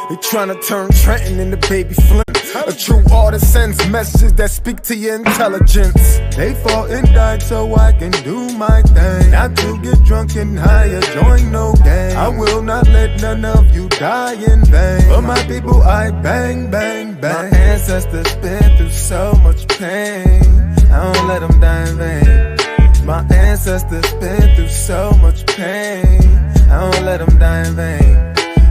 They tryna turn Trenton into Baby Flint. A true artist sends messages that speak to your intelligence. They fought and died so I can do my thing. Not to get drunk and high or join no gang. I will not let none of you die in vain. For my people I bang, bang, bang. My ancestors been through so much pain. I don't let them die in vain. My ancestors been through so much pain. I don't let them die in vain.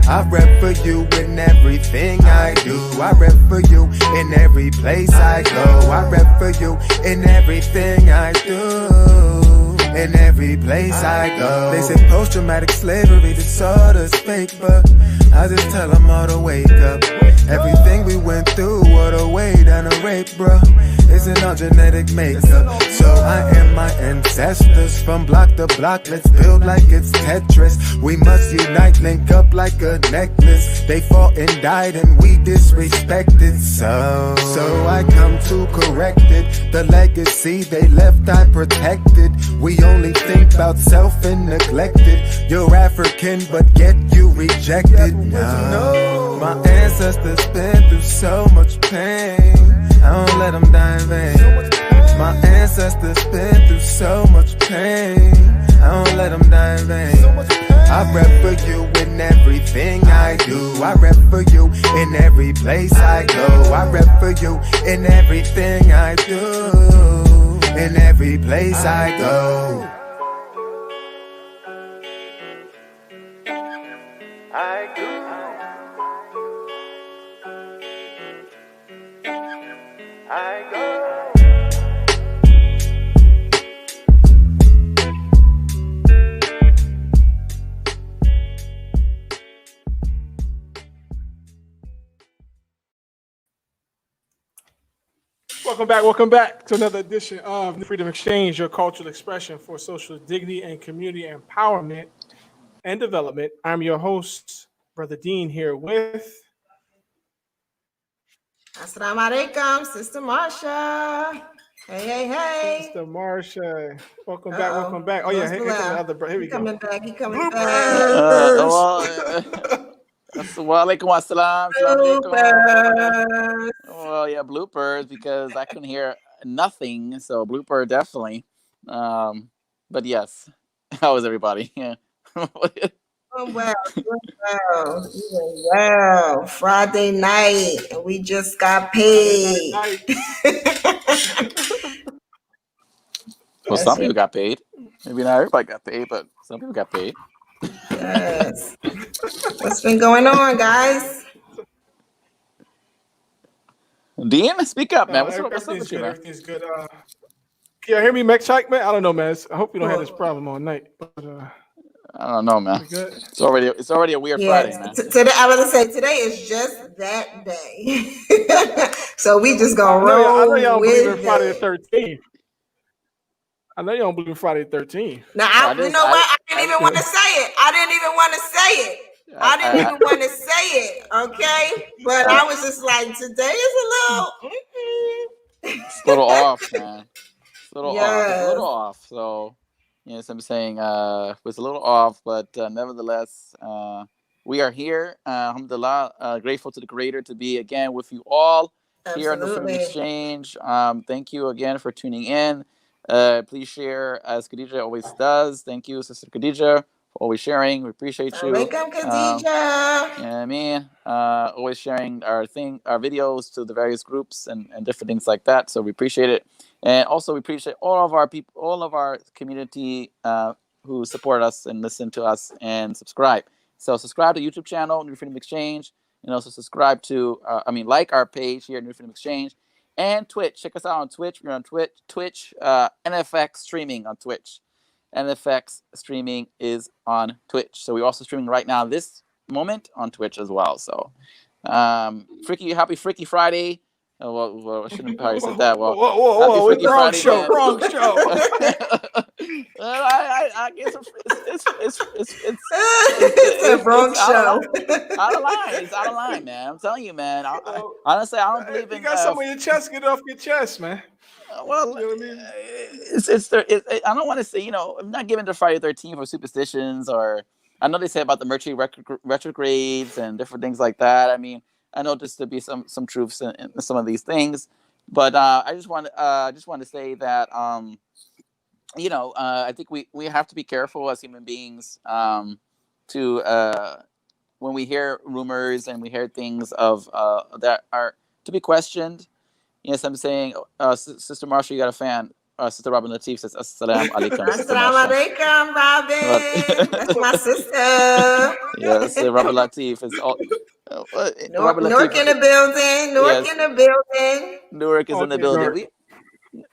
I rep for you in everything I do. I rep for you in every place I go. I rep for you in everything I do. In every place I go. They say post-traumatic slavery disorder's fake, but I just tell them all to wake up. Everything we went through, what a way down a rape, bro. It's in our genetic makeup. So I am my ancestors from block to block. Let's build like it's Tetris. We must unite, link up like a necklace. They fought and died and we disrespected. So I come to correct it. The legacy they left I protected. We only think about self and neglected. You're African but yet you rejected. No. My ancestors been through so much pain. I don't let them die in vain. My ancestors been through so much pain. I don't let them die in vain. I rep for you in everything I do. I rep for you in every place I go. I rep for you in everything I do. In every place I go. I do. I go. Welcome back to another edition of New Freedom Exchange, your cultural expression for social dignity and community empowerment and development. I'm your host, Brother Deen, here with Assalamu alaikum, Sister Marsha. Hey. Sister Marsha. Welcome back. Oh, yeah, here comes the other brother. Here we go. He coming back. Walaikum assalam. Well, yeah, bloopers because I couldn't hear nothing. So blooper definitely. But yes, how is everybody? Yeah. Well. Friday night, and we just got paid. Well, some people got paid. Maybe not everybody got paid, but some people got paid. Yes. What's been going on, guys? Dean, speak up, man. What's up with you, man? Everything's good. Can you hear me, Mech Chike, man? I don't know, man. I hope you don't have this problem all night. But, I don't know, man. It's already a weird Friday, man. Today, I was gonna say today is just that day. So we just gonna roll. I know y'all believe in Friday the 13th. I know you don't believe in Friday the 13th. Now, you know what? I didn't even want to say it. I didn't even want to say it. Okay, but I was just like, today is a little. It's a little off, man. It's a little off. So, yes, I'm saying it's a little off, but nevertheless, we are here. Alhamdulillah, grateful to the Creator to be again with you all here on the Freedom Exchange. Thank you again for tuning in. Please share as Khadija always does. Thank you, Sister Khadija, for always sharing. We appreciate you. Welcome, Khadija. Yeah, I mean, always sharing our videos to the various groups and different things like that. So we appreciate it, and also we appreciate all of our people, all of our community who support us and listen to us and subscribe. So subscribe to the YouTube channel New Freedom Exchange, and also subscribe to like our page here at New Freedom Exchange. And Twitch. Check us out on Twitch. We're on Twitch. NFX streaming on Twitch. NFX streaming is on Twitch. So we're also streaming right now this moment on Twitch as well. So happy Freaky Friday. Well, I shouldn't have probably said that. Well, whoa, wrong Friday, show. I guess it's a wrong show. Out of line. It's out of line, man. I'm telling you, man. Honestly, I don't believe in. You got something on your chest. Get it off your chest, man. Well, you know what I mean? I don't want to say, I'm not giving to Friday the 13th for superstitions or I know they say about the Mercury retrogrades and different things like that. I mean, I know there's to be some truths in some of these things, but I just want to say that I think we have to be careful as human beings to when we hear rumors and we hear things of that are to be questioned. Yes, I'm saying, Sister Marsha, you got a fan. Sister Robin Latif says, Assalamu alaikum, Sister Assalamu Marsha. alaikum, Robin. That's my sister. Yes, Robin Latif is all. Robin Newark Latif in is, the building. Newark yes, in the building. Newark is in the Okay, building.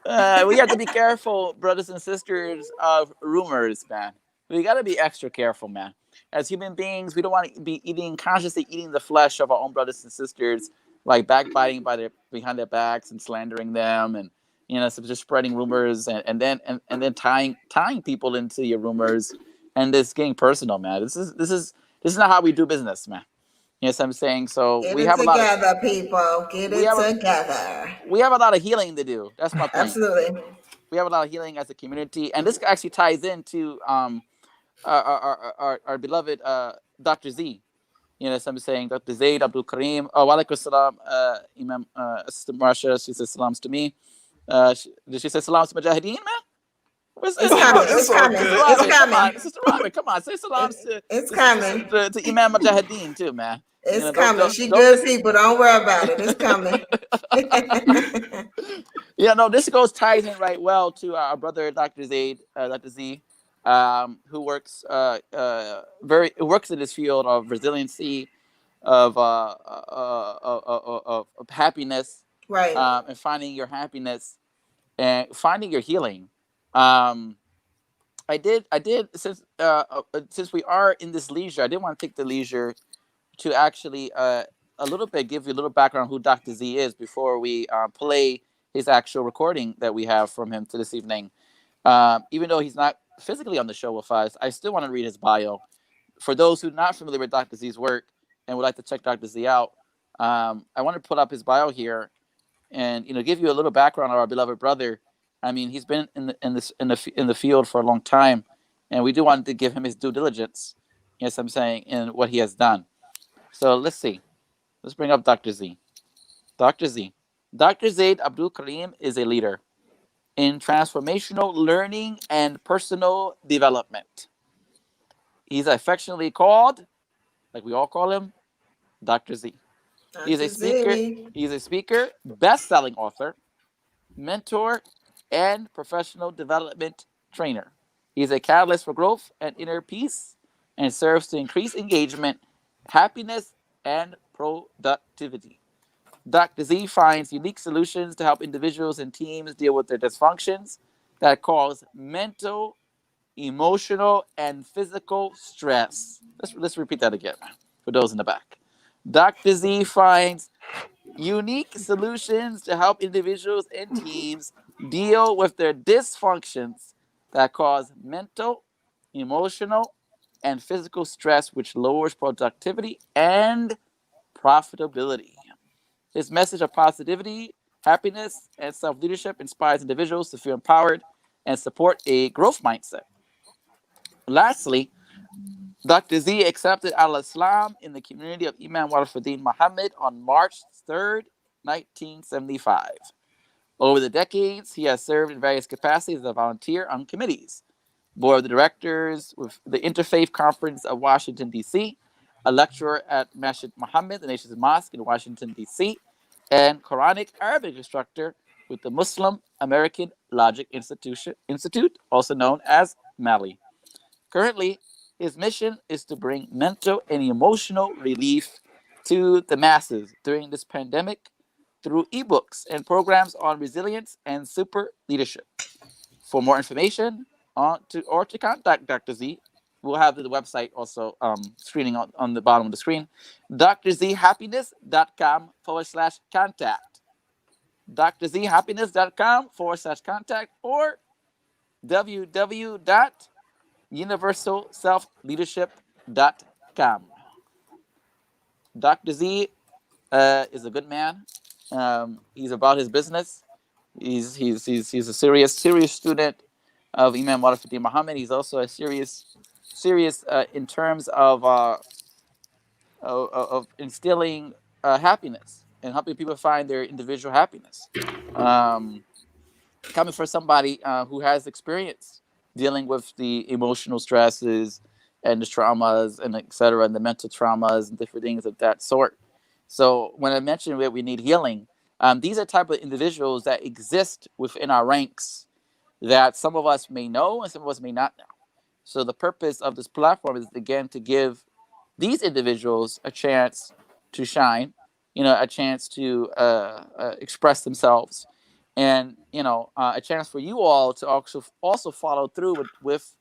Newark. We have to be careful, brothers and sisters, of rumors, man. We got to be extra careful, man. As human beings, we don't want to be consciously eating the flesh of our own brothers and sisters, like backbiting behind their backs and slandering them, and so just spreading rumors and then tying people into your rumors, and this getting personal, man. This is not how we do business, man. Yes, I'm saying. So Get we it have a lot of together, people. Get we it have a together. we have a lot of healing to do. That's my point. Absolutely. We have a lot of healing as a community, and this actually ties into our beloved Dr. Z. So I'm saying Dr. Zayd Abdul-Karim. Oh, walaikum salam, Imam Sister Marsha. She says salams to me. Did she say salams to Mujahideen, man? It's coming. It's coming. Sister It's Robin, come on. coming. Sister Robin, come on. Say salams It's coming. to Imam Mujahideen too, man. It's coming. She don't good people. Don't worry about it. It's coming. This ties in right well to our brother Dr. Zayd, Dr. Z, who works in this field of resiliency, of happiness, Right. And finding your happiness and finding your healing. I did since we are in this leisure, I did want to take the leisure to actually a little bit give you a little background on who Dr. Z is before we play his actual recording that we have from him to this evening. Even though he's not physically on the show with us, I still want to read his bio. For those who are not familiar with Dr. Z's work and would like to check Dr. Z out, I want to put up his bio here and give you a little background on our beloved brother. I mean, he's been in the field for a long time, and we do want to give him his due diligence. Yes, I'm saying, in what he has done. So let's see. Let's bring up Dr. Z. Dr. Z. Dr. Zayd Abdul-Karim is a leader in transformational learning and personal development. He's affectionately called, like we all call him, Dr. Z. He's a speaker. He's a speaker, best-selling author, mentor, and professional development trainer. He's a catalyst for growth and inner peace, and serves to increase engagement, happiness, and productivity. Dr. Z finds unique solutions to help individuals and teams deal with their dysfunctions that cause mental, emotional, and physical stress. Let's repeat that again for those in the back. Dr. Z finds unique solutions to help individuals and teams deal with their dysfunctions that cause mental, emotional, and physical stress, which lowers productivity and profitability. His message of positivity, happiness, and self-leadership inspires individuals to feel empowered and support a growth mindset. Lastly, Dr. Z accepted al-Islam in the community of Imam Warafuddin Muhammad on March 3rd, 1975. Over the decades, he has served in various capacities as a volunteer on committees, board of directors with the Interfaith Conference of Washington, D.C., a lecturer at Masjid Muhammad, the nation's mosque in Washington, D.C., and Quranic Arabic instructor with the Muslim American Logic Institute, also known as MALI. Currently, his mission is to bring mental and emotional relief to the masses during this pandemic through ebooks and programs on resilience and super leadership. For more information or to contact Dr. Z, we'll have the website also screening on the bottom of the screen, drzhappiness.com/contact. drzhappiness.com/contact or www.universalselfleadership.com. Dr. Z is a good man. He's about his business. He's a serious student of Imam Warafuddin Muhammad. He's also a serious serious in terms of instilling happiness and helping people find their individual happiness. Um, Coming from somebody who has experience dealing with the emotional stresses and the traumas and et cetera, and the mental traumas and different things of that sort. So when I mentioned that we need healing, these are type of individuals that exist within our ranks that some of us may know and some of us may not know. So the purpose of this platform is again to give these individuals a chance to shine, a chance to express themselves, and a chance for you all to also follow through with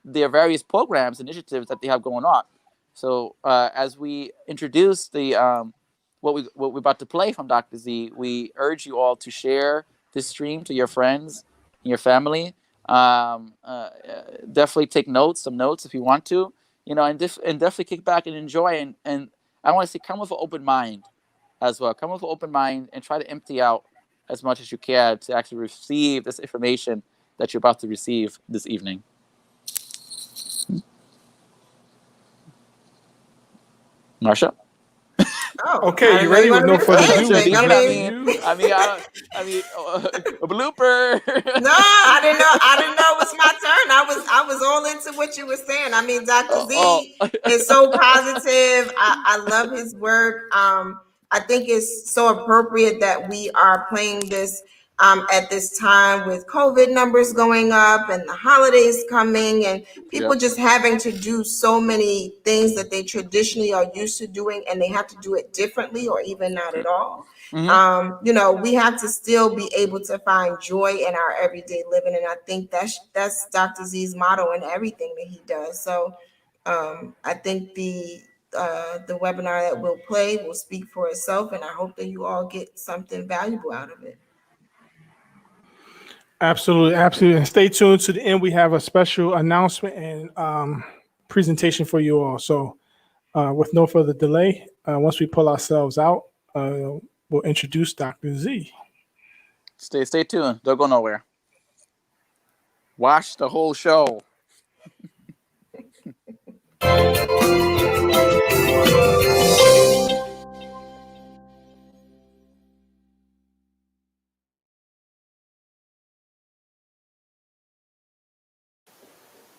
their various programs, initiatives that they have going on. So as we introduce the what we're about to play from Dr. Z, we urge you all to share this stream to your friends and your family. Definitely take some notes if you want to, and definitely kick back and enjoy. And I want to say, come with an open mind as well. Come with an open mind and try to empty out as much as you can to actually receive this information that you're about to receive this evening. Marsha? Oh, Okay, you ready? With no further ado, I mean, a blooper. No, I didn't know it was my turn. I was all into what you were saying. I mean, Dr. Z is so positive. I love his work. I think it's so appropriate that we are playing this at this time with COVID numbers going up and the holidays coming and people just having to do so many things that they traditionally are used to doing, and they have to do it differently or even not at all. Mm-hmm. We have to still be able to find joy in our everyday living, and I think that's Dr. Z's motto in everything that he does. So I think the webinar that we'll play will speak for itself, and I hope that you all get something valuable out of it. Absolutely. And stay tuned to the end. We have a special announcement and presentation for you all. So with no further delay, once we pull ourselves out, we'll introduce Dr. Z. Stay tuned. Don't go nowhere. Watch the whole show.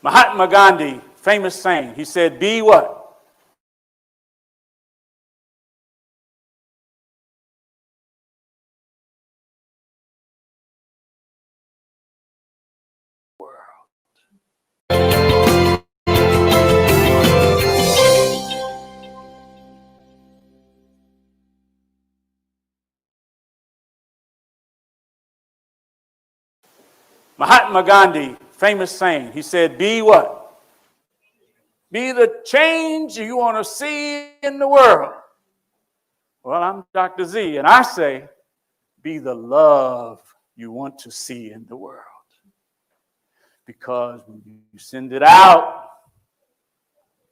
Mahatma Gandhi, famous saying, he said, be what? Mahatma Gandhi, famous saying, he said, be what? Be the change you want to see in the world. Well, I'm Dr. Z, and I say, be the love you want to see in the world. Because when you send it out,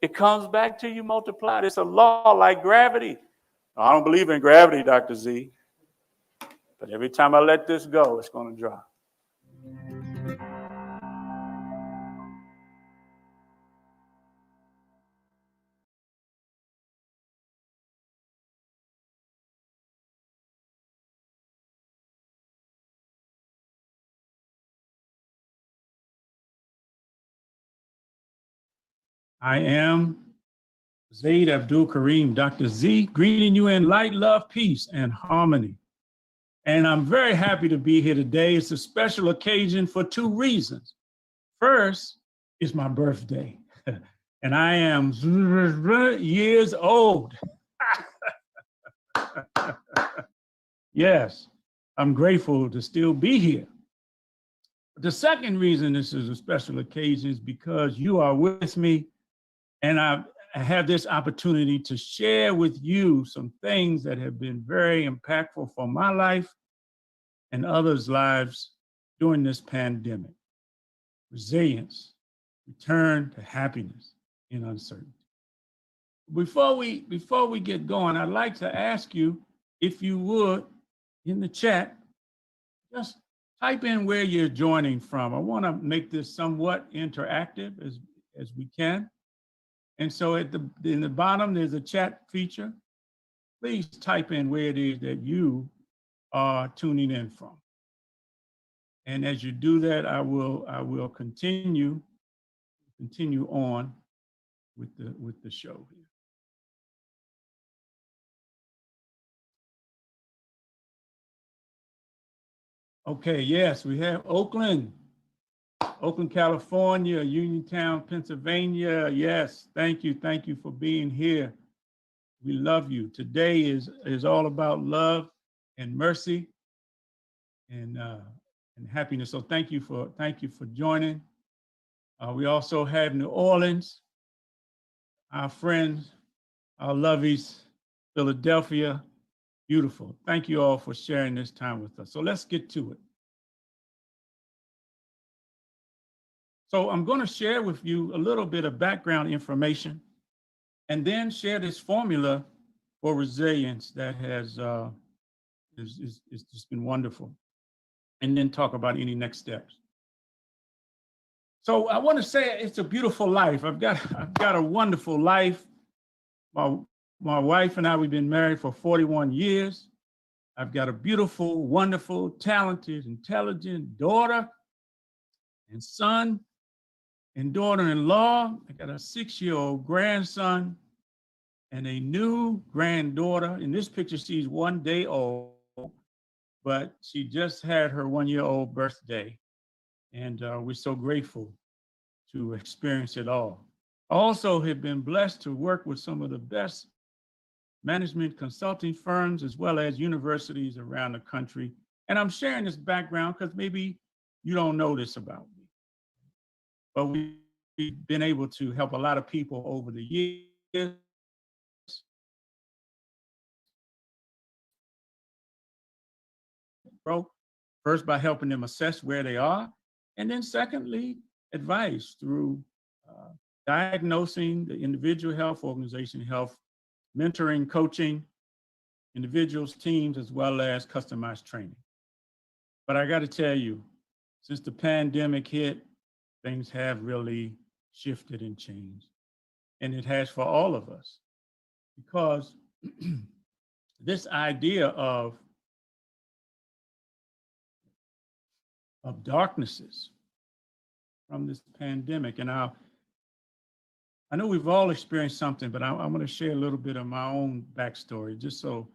it comes back to you multiplied. It's a law like gravity. I don't believe in gravity, Dr. Z. But every time I let this go, it's going to drop. I am Zayd Abdul-Karim, Dr. Z, greeting you in light, love, peace, and harmony. And I'm very happy to be here today. It's a special occasion for two reasons. First, it's my birthday, and I am years old. Yes, I'm grateful to still be here. The second reason this is a special occasion is because you are with me, and I have this opportunity to share with you some things that have been very impactful for my life and others' lives during this pandemic. Resilience, return to happiness in uncertainty. Before we get going, I'd like to ask you, if you would, in the chat, just type in where you're joining from. I want to make this somewhat interactive as we can. And so in the bottom, there's a chat feature. Please type in where it is that you are tuning in from. And as you do that, I will continue on with the show here. Okay, yes, we have Oakland, California, Uniontown, Pennsylvania. Yes, thank you for being here. We love you. Today is all about love and mercy and happiness. So thank you for joining. We also have New Orleans, our friends, our lovies, Philadelphia. Beautiful. Thank you all for sharing this time with us. So let's get to it. So I'm going to share with you a little bit of background information and then share this formula for resilience that has is just been wonderful, and then talk about any next steps. So I want to say it's a beautiful life. I've got a wonderful life. My wife and I, we've been married for 41 years. I've got a beautiful, wonderful, talented, intelligent daughter and son and daughter-in-law. I got a 6-year-old grandson and a new granddaughter. In this picture, she's 1 day old, but she just had her 1-year-old birthday. And we're so grateful to experience it all. I also have been blessed to work with some of the best management consulting firms, as well as universities around the country. And I'm sharing this background because maybe you don't know this about me. But we've been able to help a lot of people over the years. First, by helping them assess where they are, and then secondly, advice through diagnosing the individual health, organization health, mentoring, coaching, individuals, teams, as well as customized training. But I got to tell you, since the pandemic hit, things have really shifted and changed. And it has for all of us, because this idea of darknesses from this pandemic, and I know we've all experienced something, but I'm going to share a little bit of my own backstory, just so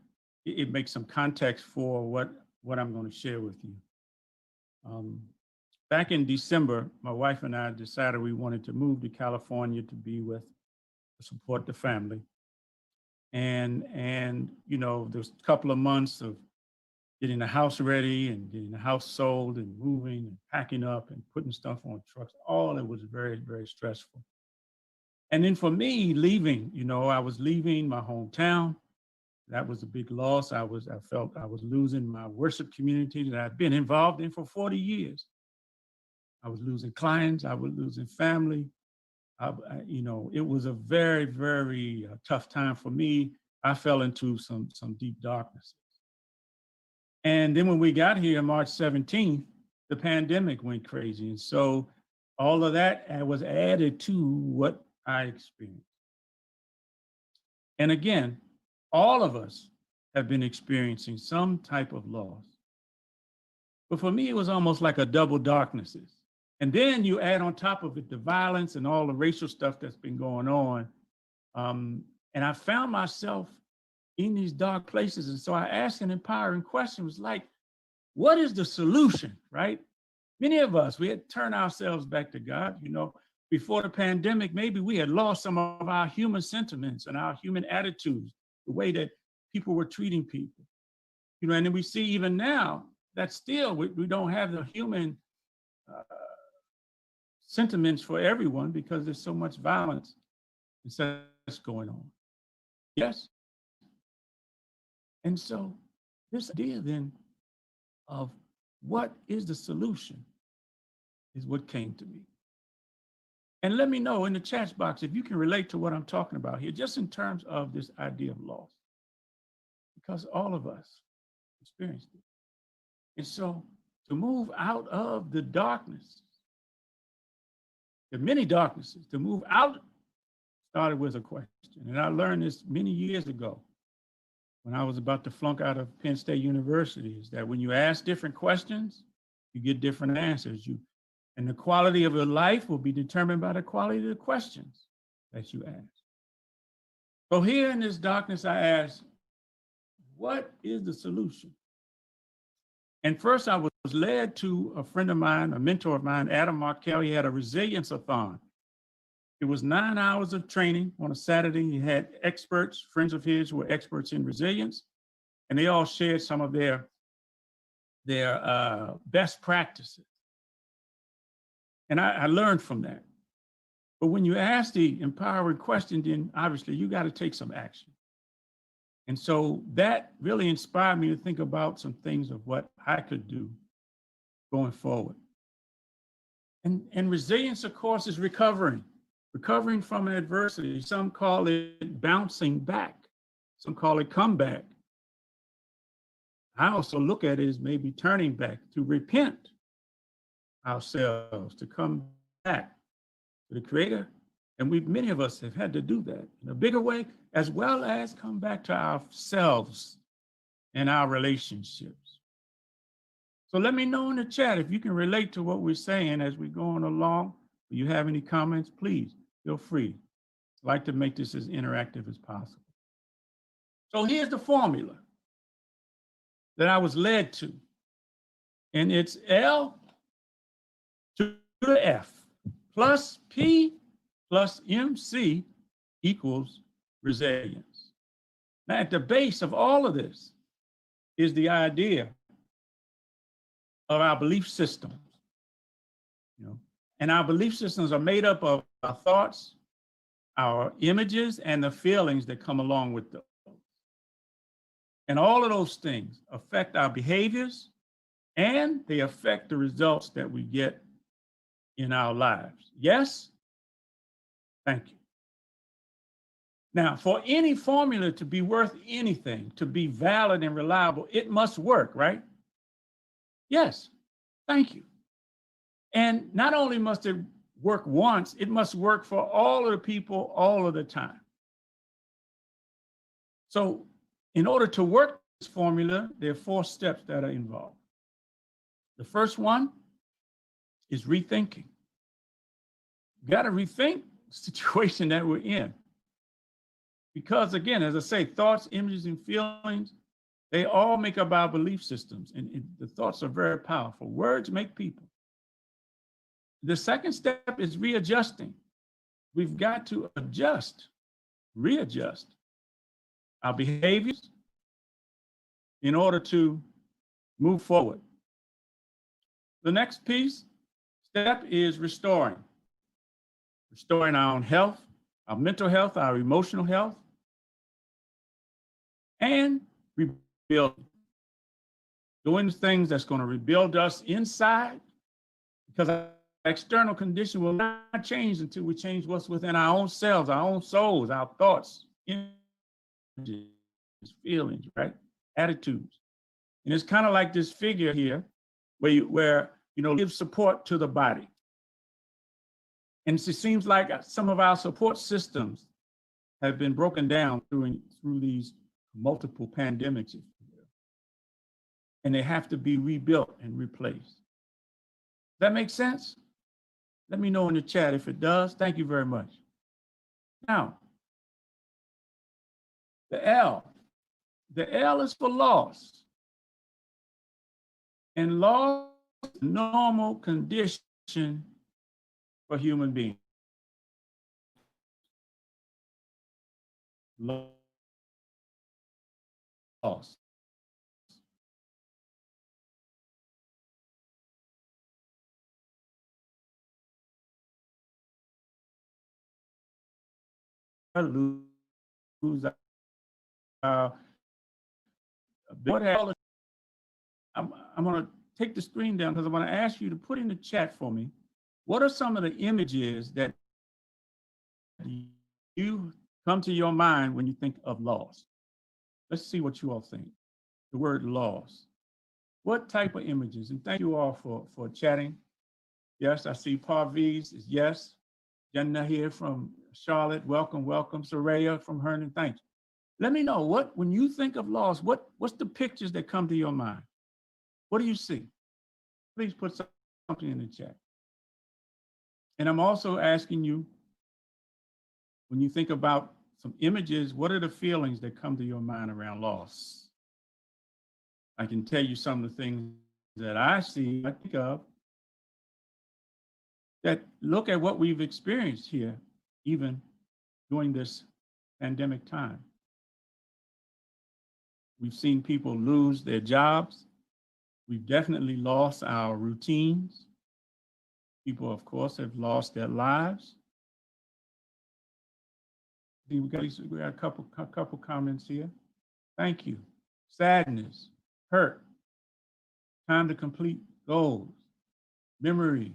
it makes some context for what I'm going to share with you. Back in December, my wife and I decided we wanted to move to California to be with, to support the family. And you know, there's a couple of months of getting the house ready and getting the house sold and moving and packing up and putting stuff on trucks. All it was very, very stressful. And then for me, leaving, you know, I was leaving my hometown. That was a big loss. I felt I was losing my worship community that I've been involved in for 40 years. I was losing clients. I was losing family. You know, it was a very, very tough time for me. I fell into some deep darkness. And then when we got here, March 17th, the pandemic went crazy. And so all of that was added to what I experienced. And again, all of us have been experiencing some type of loss. But for me, it was almost like a double darknesses. And then you add on top of it the violence and all the racial stuff that's been going on. And I found myself in these dark places. And so I asked an empowering question, was like, what is the solution, right? Many of us, we had turned ourselves back to God. You know, before the pandemic, maybe we had lost some of our human sentiments and our human attitudes, the way that people were treating people. You know, and then we see even now that still we don't have the human sentiments for everyone, because there's so much violence and such going on. Yes? And so this idea then of what is the solution is what came to me. And let me know in the chat box if you can relate to what I'm talking about here, just in terms of this idea of loss, because all of us experienced it. And so to move out of the darkness There are many darknesses. To move out started with a question. And I learned this many years ago when I was about to flunk out of Penn State University, is that when you ask different questions, you get different answers. And the quality of your life will be determined by the quality of the questions that you ask. So here in this darkness, I asked, what is the solution? And first I was led to a friend of mine, a mentor of mine, Adam Markell. He had a resilience-a-thon. It was 9 hours of training on a Saturday. He had experts, friends of his who were experts in resilience, and they all shared some of their best practices. And I learned from that. But when you ask the empowering question, then obviously you got to take some action. And so that really inspired me to think about some things of what I could do going forward. And resilience, of course, is recovering from adversity. Some call it bouncing back. Some call it comeback. I also look at it as maybe turning back, to repent ourselves, to come back to the Creator. And many of us have had to do that in a bigger way, as well as come back to ourselves and our relationships. So let me know in the chat if you can relate to what we're saying as we're going along. If you have any comments, please feel free. I'd like to make this as interactive as possible. So here's the formula that I was led to. And it's L to the F plus P plus MC equals resilience. Now, at the base of all of this is the idea of our belief systems. And our belief systems are made up of our thoughts, our images, and the feelings that come along with those. And all of those things affect our behaviors, and they affect the results that we get in our lives. Yes? Thank you. Now, for any formula to be worth anything, to be valid and reliable, it must work, right? Yes. Thank you. And not only must it work once, it must work for all of the people all of the time. So in order to work this formula, there are 4 steps that are involved. The first one is rethinking. You got to rethink the situation that we're in. Because again, as I say, thoughts, images, and feelings, they all make up our belief systems. And the thoughts are very powerful. Words make people. The second step is readjusting. We've got to readjust our behaviors in order to move forward. The next step is restoring our own health, our mental health, our emotional health, and rebuilding. Doing things that's going to rebuild us inside, because our external condition will not change until we change what's within our own selves, our own souls, our thoughts, images, feelings, right? Attitudes. And it's kind of like this figure here where give support to the body. And it seems like some of our support systems have been broken down through these multiple pandemics, if you will. And they have to be rebuilt and replaced. That makes sense? Let me know in the chat if it does. Thank you very much. Now, the L is for loss. And loss is a normal condition for human beings. Loss. Lose I'm going to take the screen down because I want to ask you to put in the chat for me. What are some of the images that you come to your mind when you think of loss? Let's see what you all think. The word loss. What type of images? And thank you all for chatting. Yes, I see Parviz is yes. Jenna here from Charlotte. Welcome, welcome. Soraya from Herndon. Thanks. Let me know when you think of loss, what's the pictures that come to your mind? What do you see? Please put something in the chat. And I'm also asking you, when you think about some images, what are the feelings that come to your mind around loss? I can tell you some of the things that I see, I think of, that look at what we've experienced here, even during this pandemic time. We've seen people lose their jobs. We've definitely lost our routines. People, of course, have lost their lives. We got a couple comments here. Thank you. Sadness, hurt, time to complete goals, memory,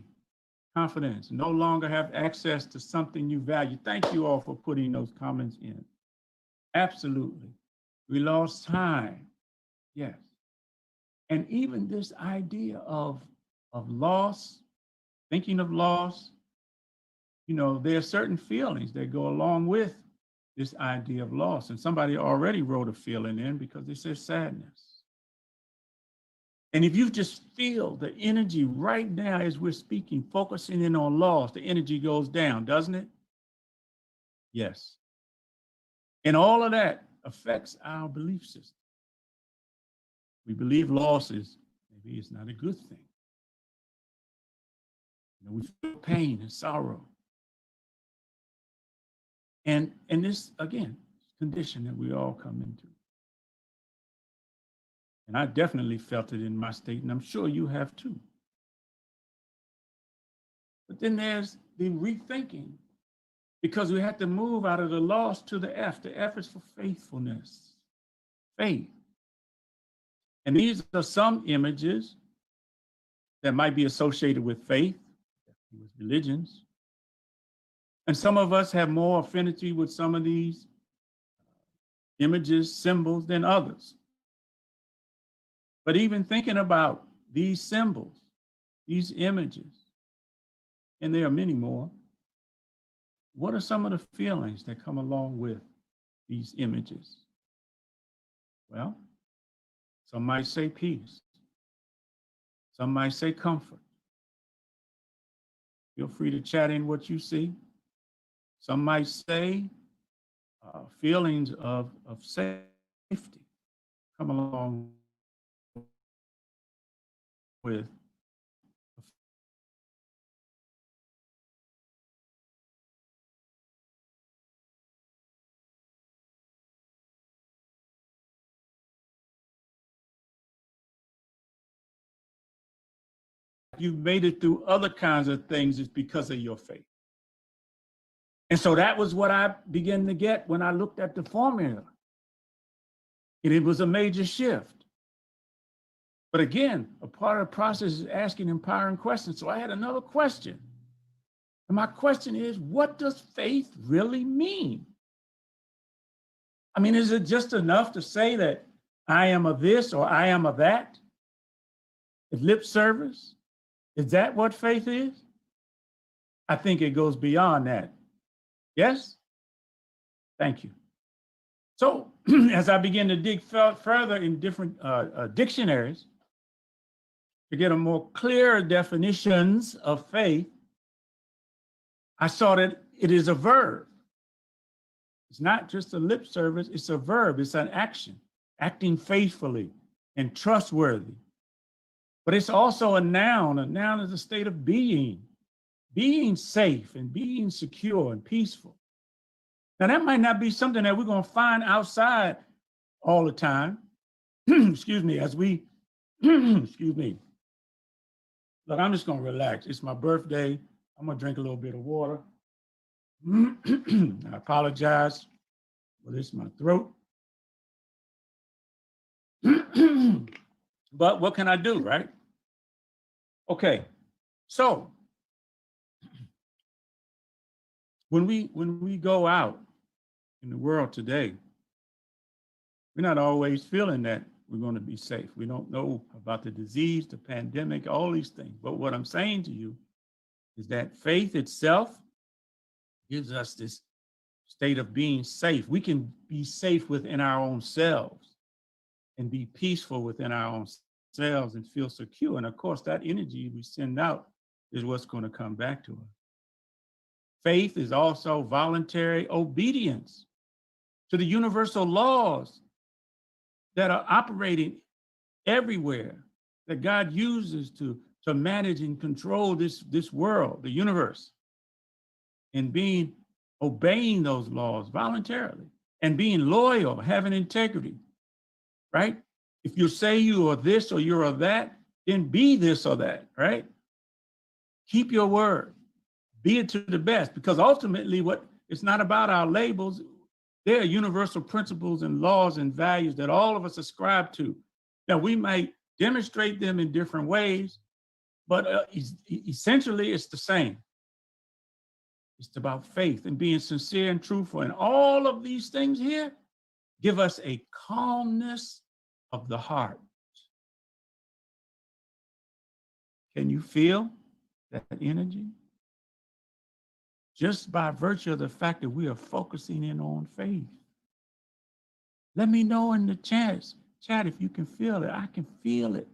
confidence, no longer have access to something you value. Thank you all for putting those comments in. Absolutely. We lost time. Yes. And even this idea of loss, thinking of loss, there are certain feelings that go along with this idea of loss. And somebody already wrote a feeling in because they said sadness. And if you just feel the energy right now as we're speaking, focusing in on loss, the energy goes down, doesn't it? Yes. And all of that affects our belief system. We believe loss is, maybe it's not a good thing. We feel pain and sorrow. And this, again, condition that we all come into. And I definitely felt it in my state, and I'm sure you have too. But then there's the rethinking, because we have to move out of the loss to the F. The F is for faithfulness, faith. And these are some images that might be associated with faith, with religions. And some of us have more affinity with some of these images, symbols than others. But even thinking about these symbols, these images, and there are many more, what are some of the feelings that come along with these images? Well, some might say peace. Some might say comfort. Feel free to chat in what you see. Some might say feelings of safety come along with you've made it through other kinds of things is because of your faith. And so that was what I began to get when I looked at the formula. And it was a major shift. But again, a part of the process is asking empowering questions. So I had another question. And my question is, what does faith really mean? I mean, is it just enough to say that I am a this or I am a that? Is lip service? Is that what faith is? I think it goes beyond that. Yes? Thank you. So as I begin to dig further in different dictionaries to get a more clear definitions of faith, I saw that it is a verb. It's not just a lip service, it's a verb, it's an action, acting faithfully and trustworthy. But it's also a noun. A noun is a state of being safe and being secure and peaceful. Now that might not be something that we're going to find outside all the time. Excuse me, as we, excuse me. Look, I'm just going to relax. It's my birthday. I'm going to drink a little bit of water. I apologize. Well, this is my throat. But what can I do, right? Okay, so when we go out in the world today, we're not always feeling that we're going to be safe. We don't know about the disease, the pandemic, all these things. But what I'm saying to you is that faith itself gives us this state of being safe. We can be safe within our own selves and be peaceful within our own selves and feel secure. And of course, that energy we send out is what's going to come back to us. Faith is also voluntary obedience to the universal laws that are operating everywhere, that God uses to manage and control this world, the universe, and obeying those laws voluntarily and being loyal, having integrity, right? If you say you are this or you're that, then be this or that, right? Keep your word, be it to the best, because ultimately it's not about our labels. There are universal principles and laws and values that all of us ascribe to. Now, we might demonstrate them in different ways, but essentially it's the same. It's about faith and being sincere and truthful. And all of these things here give us a calmness of the heart. Can you feel that energy? Just by virtue of the fact that we are focusing in on faith. Let me know in the chat if you can feel it. I can feel it.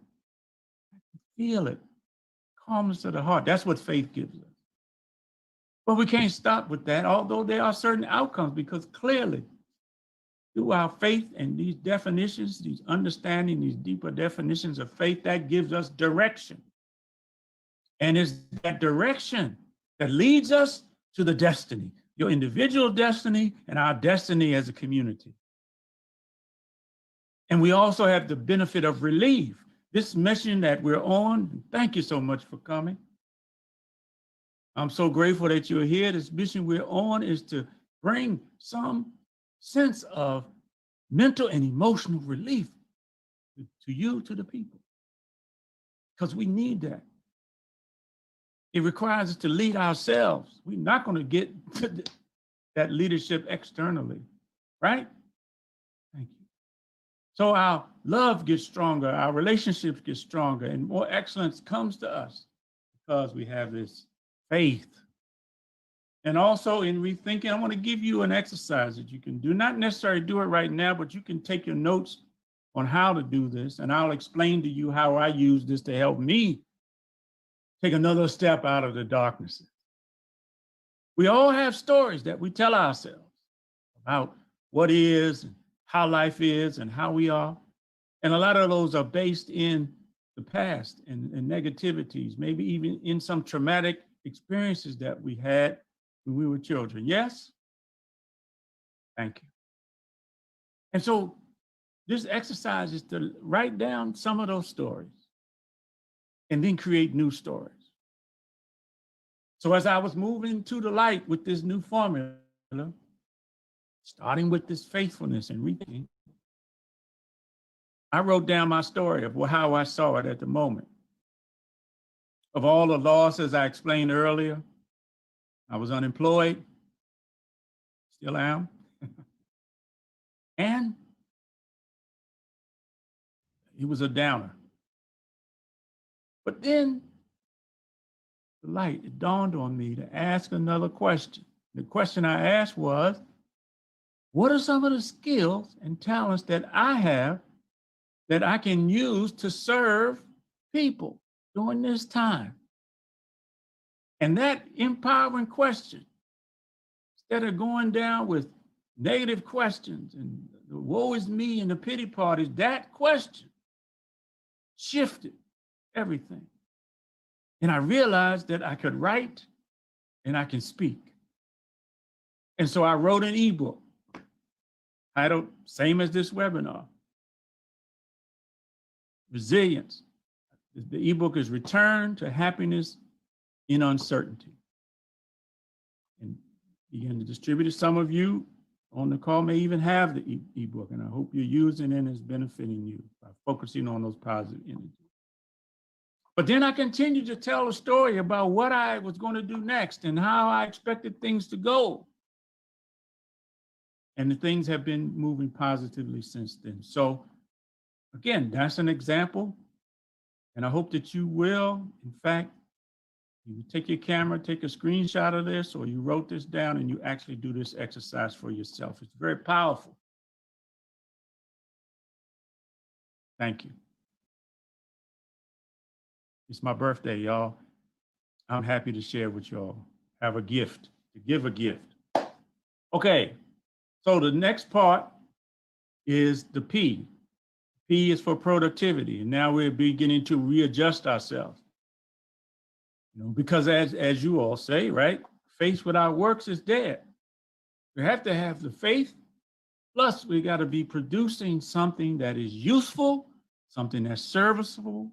I can feel it. Calmness of the heart. That's what faith gives us. But we can't stop with that, although there are certain outcomes, because clearly, through our faith and these definitions, these understanding, these deeper definitions of faith, that gives us direction. And it's that direction that leads us to the destiny, your individual destiny and our destiny as a community. And we also have the benefit of relief. This mission that we're on, thank you so much for coming. I'm so grateful that you're here. This mission we're on is to bring some sense of mental and emotional relief to you, to the people, because we need that. It requires us to lead ourselves. We're not going to get that leadership externally, right? Thank you. So our love gets stronger, our relationships get stronger, and more excellence comes to us because we have this faith. And also in rethinking, I want to give you an exercise that you can do. Not necessarily do it right now, but you can take your notes on how to do this, and I'll explain to you how I use this to help me take another step out of the darkness. We all have stories that we tell ourselves about what is, how life is, and how we are. And a lot of those are based in the past and negativities, maybe even in some traumatic experiences that we had when we were children. Yes? Thank you. And so this exercise is to write down some of those stories and then create new stories. So as I was moving to the light with this new formula, starting with this faithfulness and reading, I wrote down my story of how I saw it at the moment. Of all the losses I explained earlier, I was unemployed, still am, and it was a downer. But then the light, it dawned on me to ask another question. The question I asked was, what are some of the skills and talents that I have that I can use to serve people during this time? And that empowering question, instead of going down with negative questions and the woe is me and the pity parties, that question shifted everything. And I realized that I could write and I can speak. And so I wrote an ebook titled, same as this webinar, Resilience. The ebook is Return to Happiness in Uncertainty. And began to distribute it. Some of you on the call may even have the ebook, and I hope you're using it and it's benefiting you by focusing on those positive energies. But then I continued to tell a story about what I was going to do next and how I expected things to go. And the things have been moving positively since then. So again, that's an example. And I hope that you will, in fact, You take your camera, take a screenshot of this, or you wrote this down and you actually do this exercise for yourself. It's very powerful. Thank you. It's my birthday, y'all. I'm happy to share with y'all. Have a gift, to give a gift. Okay, so the next part is the P. P is for productivity, and now we're beginning to readjust ourselves. You know, because as you all say, right, faith without works is dead. We have to have the faith, plus we got to be producing something that is useful, something that's serviceable,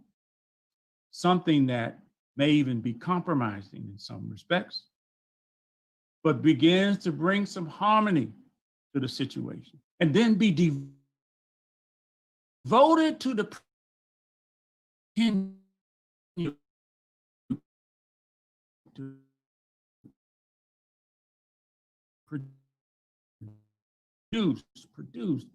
something that may even be compromising in some respects, but begins to bring some harmony to the situation, and then be devoted to the produce.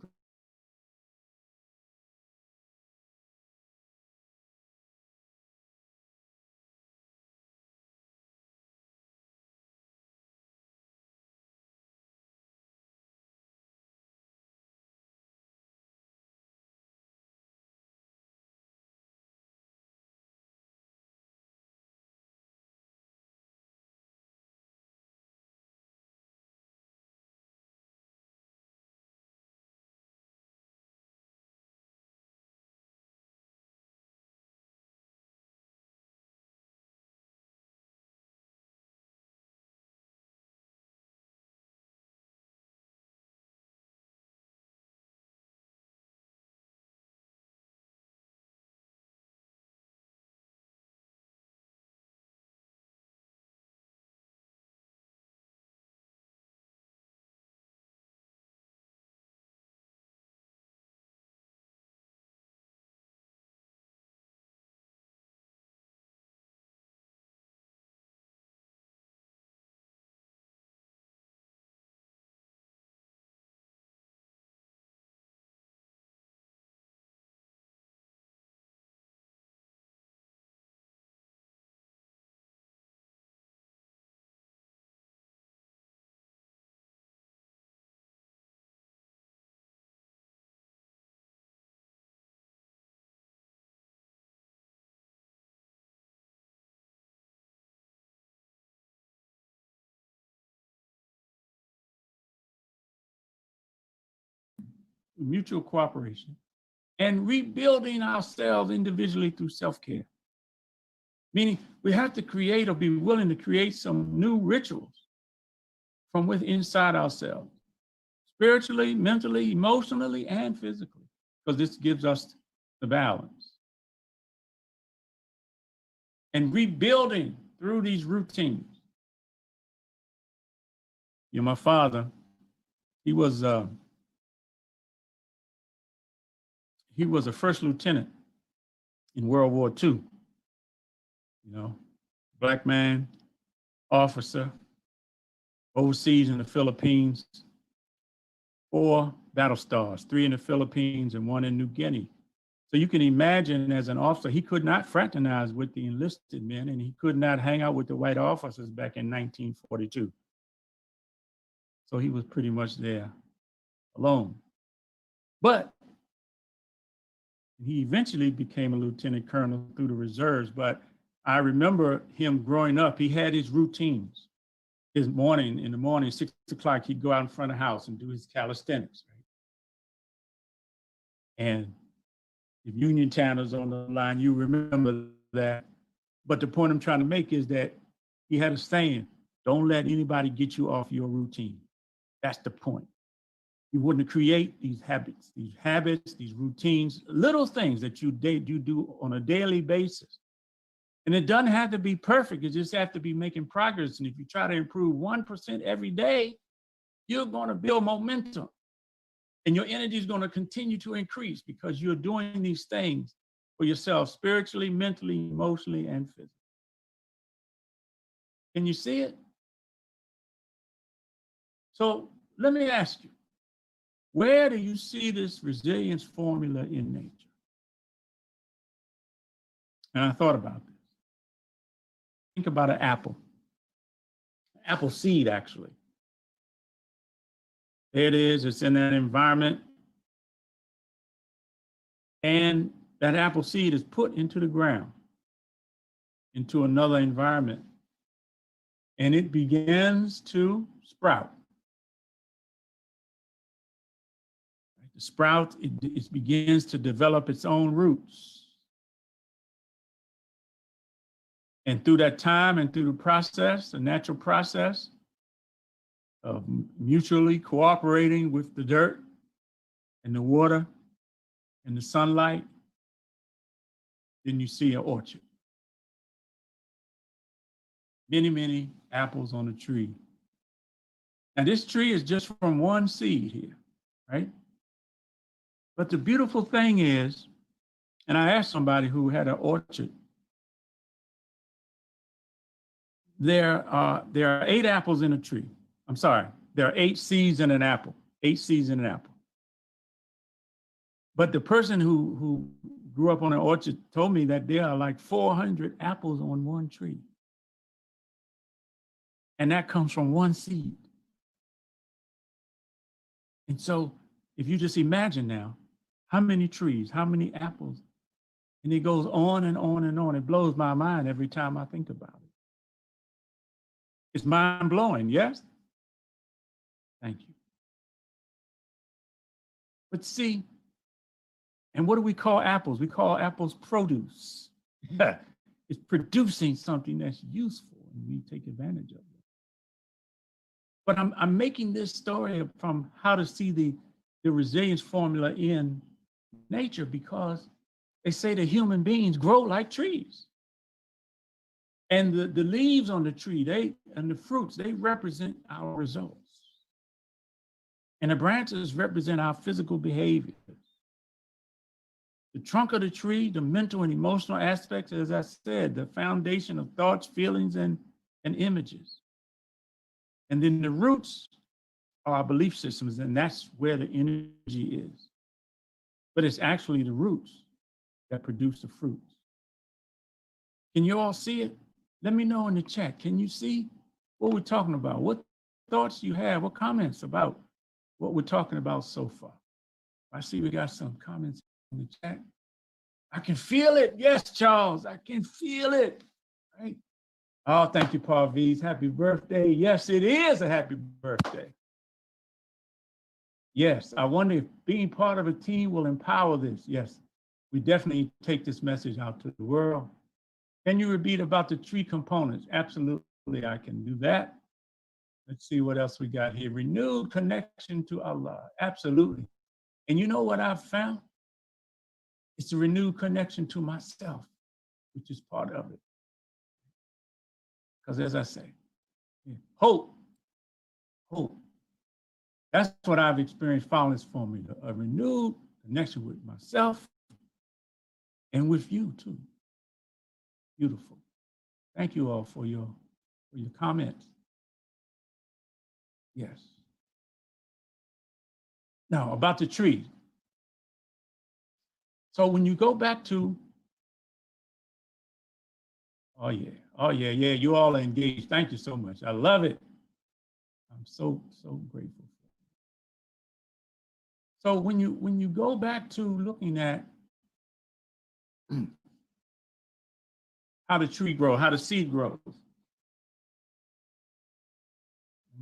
Mutual cooperation, and rebuilding ourselves individually through self-care. Meaning we have to create or be willing to create some new rituals from within inside ourselves, spiritually, mentally, emotionally, and physically, because this gives us the balance. And rebuilding through these routines. You know, my father, he was a first lieutenant in World War II. You know, Black man, officer, overseas in the Philippines, 4 battle stars, 3 in the Philippines and 1 in New Guinea. So you can imagine, as an officer, he could not fraternize with the enlisted men, and he could not hang out with the white officers back in 1942. So he was pretty much there alone. But he eventually became a lieutenant colonel through the reserves. But I remember him growing up, he had his routines. In the morning, 6 o'clock, he'd go out in front of the house and do his calisthenics. Right? And if Uniontown is on the line, you remember that. But the point I'm trying to make is that he had a saying, don't let anybody get you off your routine. That's the point. You wouldn't create these habits, these routines, little things that you do on a daily basis. And it doesn't have to be perfect. It just has to be making progress. And if you try to improve 1% every day, you're going to build momentum. And your energy is going to continue to increase because you're doing these things for yourself, spiritually, mentally, emotionally, and physically. Can you see it? So let me ask you, where do you see this resilience formula in nature? And I thought about this. Think about an apple seed, actually. There it is, it's in that environment. And that apple seed is put into the ground, into another environment. And it begins to sprout. The sprout, it begins to develop its own roots. And through that time and through the process, the natural process of mutually cooperating with the dirt and the water and the sunlight, then you see an orchard. Many, many apples on a tree. Now this tree is just from one seed here, right? But the beautiful thing is, and I asked somebody who had an orchard, there are 8 apples in a tree. I'm sorry, there are 8 seeds in an apple, 8 seeds in an apple. But the person who grew up on an orchard told me that there are like 400 apples on one tree. And that comes from one seed. And so if you just imagine now, how many trees, how many apples, and it goes on and on and on. It blows my mind every time I think about it. It's mind blowing, yes? Thank you. But see, and what do we call apples? We call apples produce. It's producing something that's useful and we take advantage of it. But I'm making this story from how to see the resilience formula in nature because they say that human beings grow like trees. And the leaves on the tree, and the fruits, they represent our results. And the branches represent our physical behaviors. The trunk of the tree, the mental and emotional aspects, as I said, the foundation of thoughts, feelings, and images. And then the roots are our belief systems, and that's where the energy is. But it's actually the roots that produce the fruits. Can you all see it? Let me know in the chat. Can you see what we're talking about? What thoughts you have? What comments about what we're talking about so far? I see we got some comments in the chat. I can feel it. Yes, Charles, I can feel it. Right? Oh, thank you, Paul V's. Happy birthday. Yes, it is a happy birthday. Yes, I wonder if being part of a team will empower this. Yes, we definitely take this message out to the world. Can you repeat about the tree components? Absolutely, I can do that. Let's see what else we got here. Renewed connection to Allah. Absolutely. And you know what I've found? It's a renewed connection to myself, which is part of it. Because as I say, hope. That's what I've experienced following this formula, a renewed connection with myself and with you too. Beautiful. Thank you all for your comments. Yes. Now about the tree. So when you go back to, oh yeah, you all are engaged. Thank you so much. I love it. I'm so grateful. So when you go back to looking at how the tree grows, how the seed grows. I'm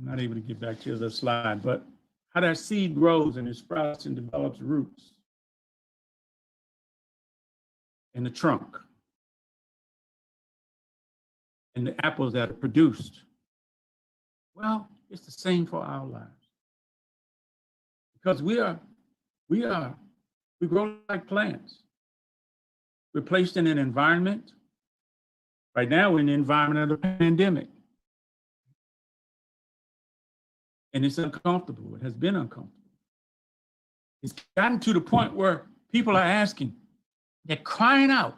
not able to get back to the slide, but how that seed grows and it sprouts and develops roots in the trunk and the apples that are produced. Well, it's the same for our lives. Because we grow like plants. We're placed in an environment. Right now, we're in the environment of the pandemic. And it's uncomfortable. It has been uncomfortable. It's gotten to the point where people are asking, they're crying out,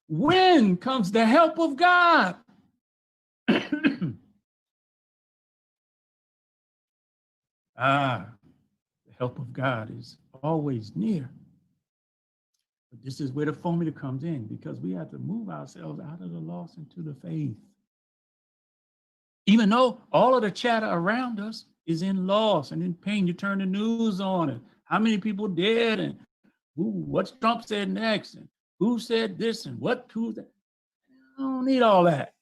when comes the help of God? The help of God is always near. But this is where the formula comes in, because we have to move ourselves out of the loss into the faith. Even though all of the chatter around us is in loss and in pain. You turn the news on and how many people dead and what Trump said next and who said this and who that. I don't need all that.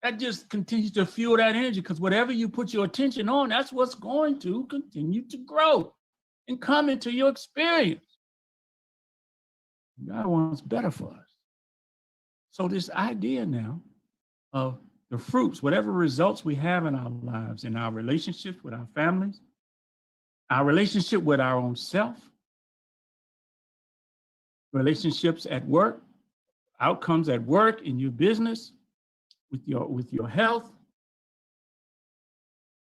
That just continues to fuel that energy, because whatever you put your attention on, that's what's going to continue to grow and come into your experience. God wants better for us. So this idea now of the fruits, whatever results we have in our lives, in our relationships with our families, our relationship with our own self, relationships at work, outcomes at work, in your business, with your health,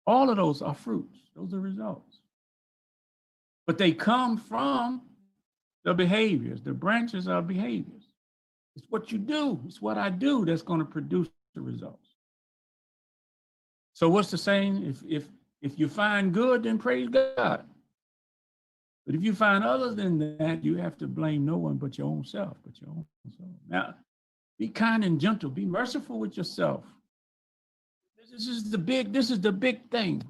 all of those are fruits. Those are results. But they come from the behaviors, the branches of behaviors. It's what you do, it's what I do that's going to produce the results. So what's the saying? If you find good, then praise God. But if you find other than that, you have to blame no one but your own self, Now, be kind and gentle, be merciful with yourself. This is the big thing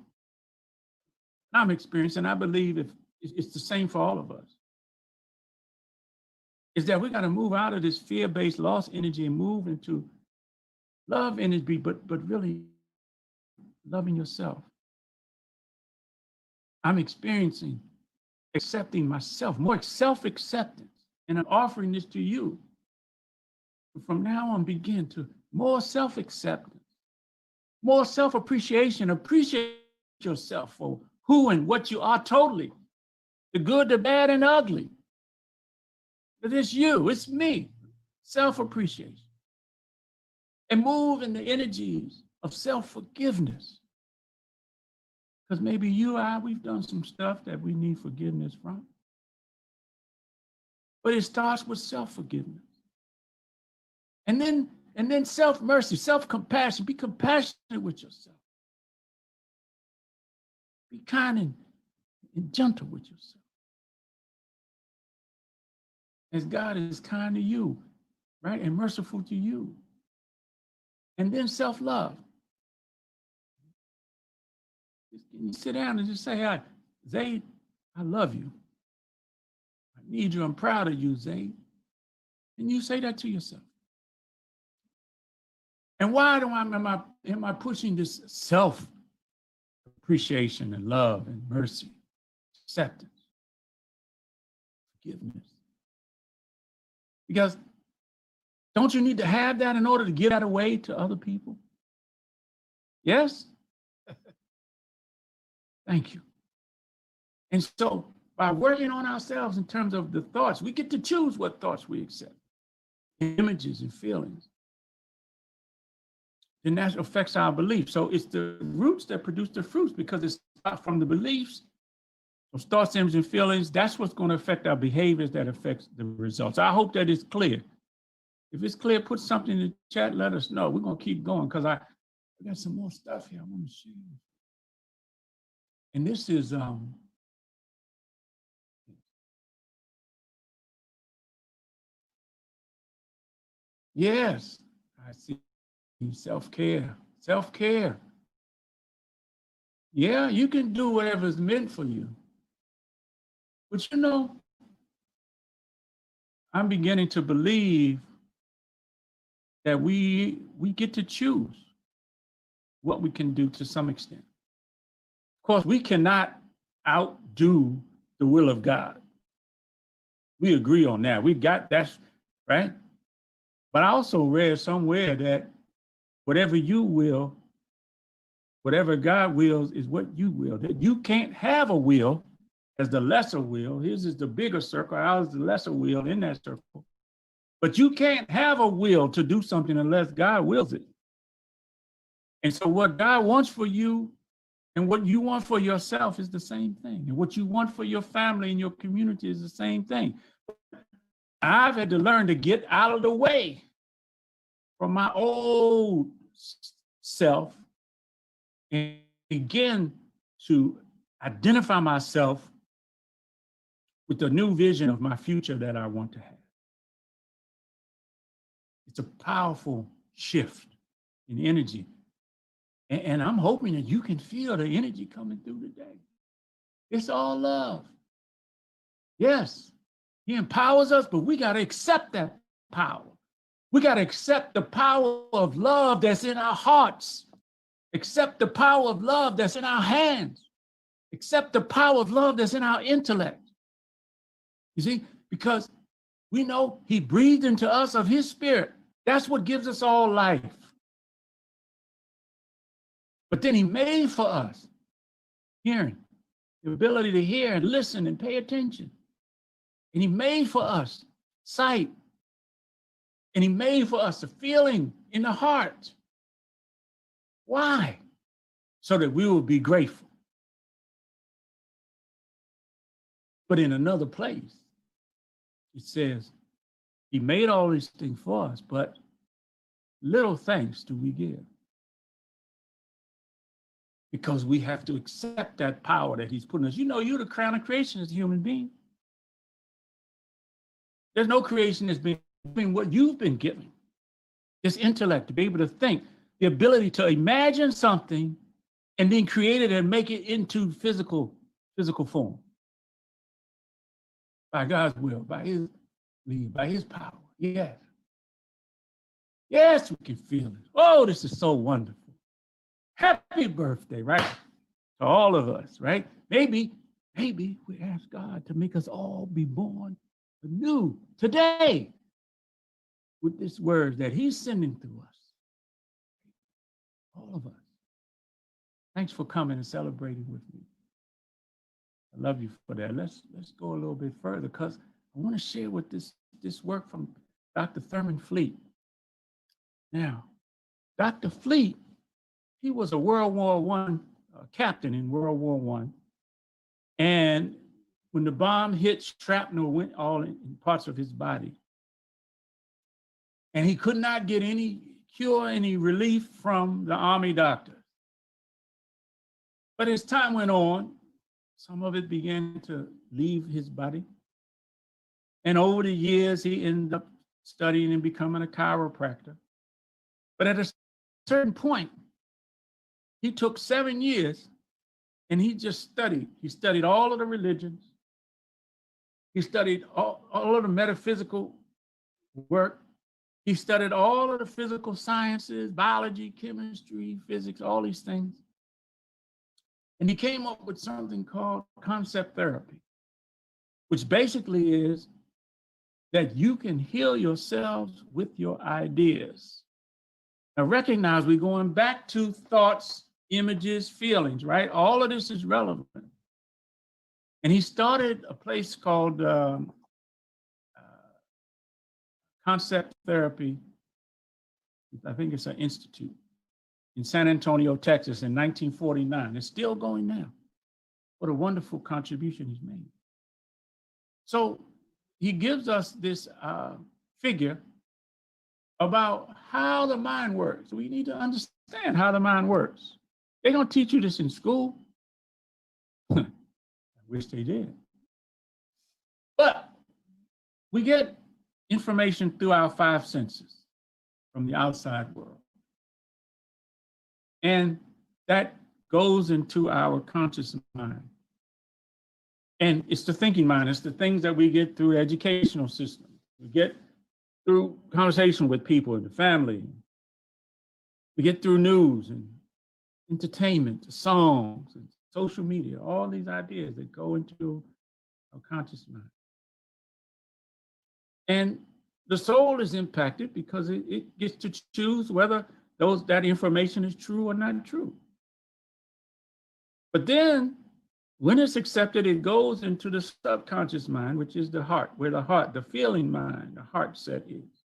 I'm experiencing. I believe it's the same for all of us. Is that we got to move out of this fear-based loss energy and move into love energy, but really loving yourself. I'm experiencing accepting myself, more self-acceptance, and I'm offering this to you. From now on, begin to more self-acceptance, more self-appreciation. Appreciate yourself for who and what you are totally, the good, the bad, and ugly. But it's you, it's me, self-appreciation. And move in the energies of self-forgiveness. Because maybe we've done some stuff that we need forgiveness from. But it starts with self-forgiveness. And then self-mercy, self-compassion. Be compassionate with yourself. Be kind and gentle with yourself. As God is kind to you, right? And merciful to you. And then self-love. You sit down and just say, Zayd, I love you. I need you. I'm proud of you, Zayd. And you say that to yourself. And why am I pushing this self-appreciation and love and mercy, acceptance, forgiveness? Because don't you need to have that in order to give that away to other people? Yes? Thank you. And so by working on ourselves in terms of the thoughts, we get to choose what thoughts we accept, images and feelings. Then that affects our beliefs. So it's the roots that produce the fruits, because it's from the beliefs, those thoughts, images, and feelings. That's what's going to affect our behaviors that affects the results. I hope that it's clear. If it's clear, put something in the chat, let us know. We're going to keep going, because I got some more stuff here I want to share. And this is yes, I see self-care. Self-care. Yeah, you can do whatever's meant for you. But I'm beginning to believe that we get to choose what we can do to some extent. Of course, we cannot outdo the will of God. We agree on that. We got that, right? But I also read somewhere that whatever you will, whatever God wills is what you will. That you can't have a will as the lesser will. His is the bigger circle, ours is the lesser will in that circle. But you can't have a will to do something unless God wills it. And so what God wants for you and what you want for yourself is the same thing. And what you want for your family and your community is the same thing. I've had to learn to get out of the way from my old self and begin to identify myself with the new vision of my future that I want to have. It's a powerful shift in energy. And I'm hoping that you can feel the energy coming through today. It's all love. Yes, he empowers us, but we got to accept that power. We got to accept the power of love that's in our hearts. Accept the power of love that's in our hands. Accept the power of love that's in our intellect. You see, because we know he breathed into us of his spirit. That's what gives us all life. But then he made for us hearing, the ability to hear and listen and pay attention. And he made for us sight. And he made for us a feeling in the heart. Why? So that we will be grateful. But in another place, it says, he made all these things for us, but little thanks do we give. Because we have to accept that power that he's put in us. You know, you're the crown of creation as a human being. There's no creation that's been what you've been given. This intellect, to be able to think, the ability to imagine something and then create it and make it into physical form. By God's will, by his lead, by his power. Yes. Yes, we can feel it. Oh, this is so wonderful. Happy birthday, right? To all of us, right? Maybe we ask God to make us all be born anew today with this word that he's sending through us. All of us. Thanks for coming and celebrating with me. I love you for that. Let's go a little bit further because I want to share with this work from Dr. Thurman Fleet. Now, Dr. Fleet, he was a World War I captain in World War I. And when the bomb hit, shrapnel went all in parts of his body. And he could not get any cure, any relief from the Army doctor. But as time went on, some of it began to leave his body. And over the years, he ended up studying and becoming a chiropractor. But at a certain point, he took 7 years and he just studied. He studied all of the religions. He studied all of the metaphysical work. He studied all of the physical sciences, biology, chemistry, physics, all these things. And he came up with something called concept therapy, which basically is that you can heal yourselves with your ideas. Now recognize we're going back to thoughts, images, feelings, right? All of this is relevant. And he started a place called Concept Therapy. I think it's an institute in San Antonio, Texas in 1949. It's still going now. What a wonderful contribution he's made. So he gives us this figure about how the mind works. We need to understand how the mind works. They're going to teach you this in school. I wish they did. But we get information through our 5 senses from the outside world. And that goes into our conscious mind. And it's the thinking mind. It's the things that we get through the educational system. We get through conversation with people in the family. We get through news and entertainment, songs, and social media, all these ideas that go into our conscious mind. And the soul is impacted because it gets to choose whether that information is true or not true. But then when it's accepted, it goes into the subconscious mind, which is the heart, where the feeling mind, the heart set is.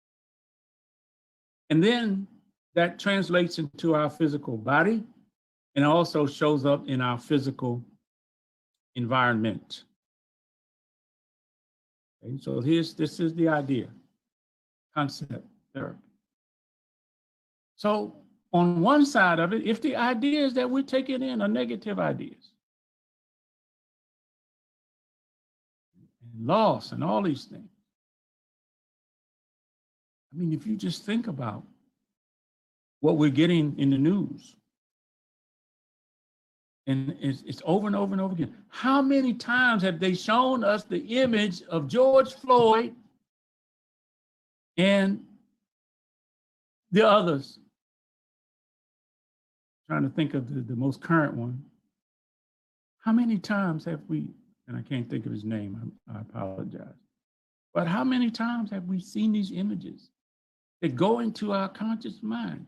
And then that translates into our physical body and also shows up in our physical environment. Okay, so this is the idea, concept therapy. So on one side of it, if the ideas that we're taking in are negative ideas, and loss and all these things, I mean, if you just think about what we're getting in the news. And it's over and over and over again. How many times have they shown us the image of George Floyd and the others? Trying to think of the most current one. How many times have we, and I can't think of his name, I apologize. But how many times have we seen these images that go into our conscious mind?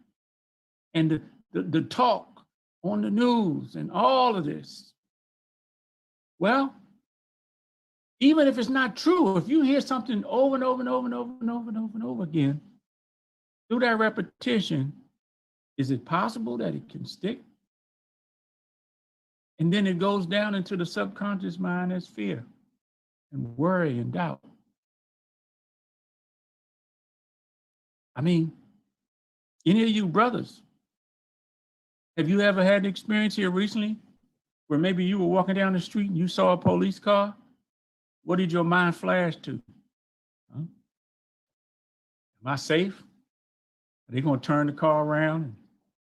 And the talk on the news and all of this. Well, even if it's not true, if you hear something over and over and over and over and over and over and over again, through that repetition, is it possible that it can stick? And then it goes down into the subconscious mind as fear and worry and doubt. I mean, any of you brothers, have you ever had an experience here recently where maybe you were walking down the street and you saw a police car? What did your mind flash to? Huh? Am I safe? Are they going to turn the car around and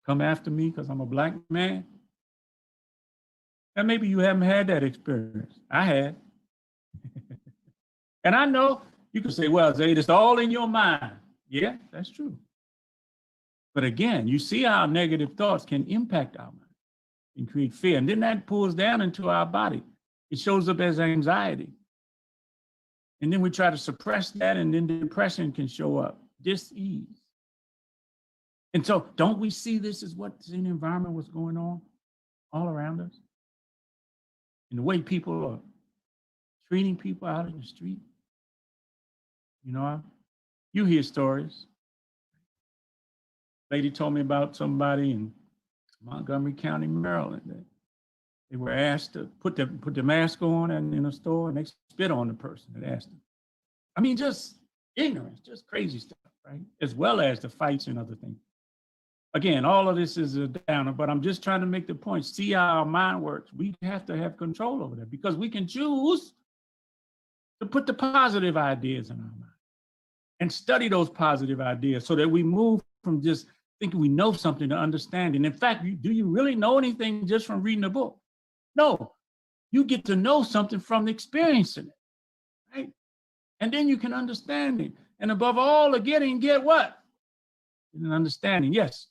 come after me because I'm a black man? And maybe you haven't had that experience. I had. And I know you can say, well, Zayd, it's all in your mind. Yeah, that's true. But again, you see how negative thoughts can impact our mind and create fear. And then that pulls down into our body. It shows up as anxiety. And then we try to suppress that, and then depression can show up, dis-ease. And so don't we see this as what's in the environment, what's going on all around us? And the way people are treating people out in the street. You know, you hear stories. Lady told me about somebody in Montgomery County, Maryland. They were asked to put the mask on and in a store, and they spit on the person that asked them. I mean, just ignorance, just crazy stuff, right? As well as the fights and other things. Again, all of this is a downer, but I'm just trying to make the point. See how our mind works. We have to have control over that because we can choose to put the positive ideas in our mind and study those positive ideas so that we move from just thinking we know something to understanding. In fact, do you really know anything just from reading a book? No, you get to know something from experiencing it, right? And then you can understand it. And above all, again, get what? An understanding, yes,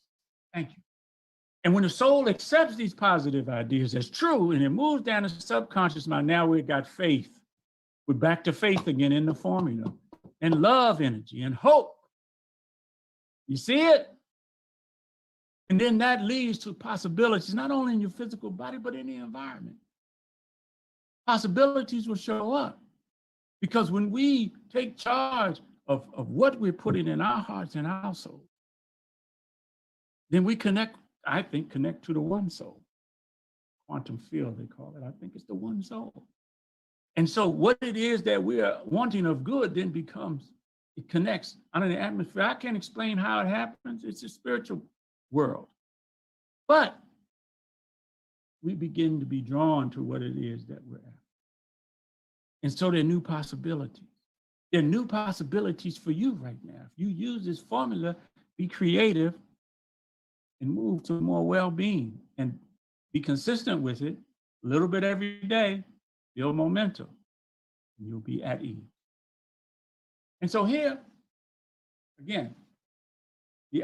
thank you. And when the soul accepts these positive ideas as true, and it moves down the subconscious mind, now we've got faith. We're back to faith again in the formula, and love energy and hope. You see it? And then that leads to possibilities, not only in your physical body, but in the environment. Possibilities will show up. Because when we take charge of what we're putting in our hearts and our soul, then we connect, I think, connect to the one soul. Quantum field, they call it. I think it's the one soul. And so what it is that we are wanting of good then becomes, it connects under the atmosphere. I can't explain how it happens. It's a spiritual world. But we begin to be drawn to what it is that we're after. And so there are new possibilities. There are new possibilities for you right now. If you use this formula, be creative and move to more well-being and be consistent with it a little bit every day, build momentum, and you'll be at ease. And so here, again, the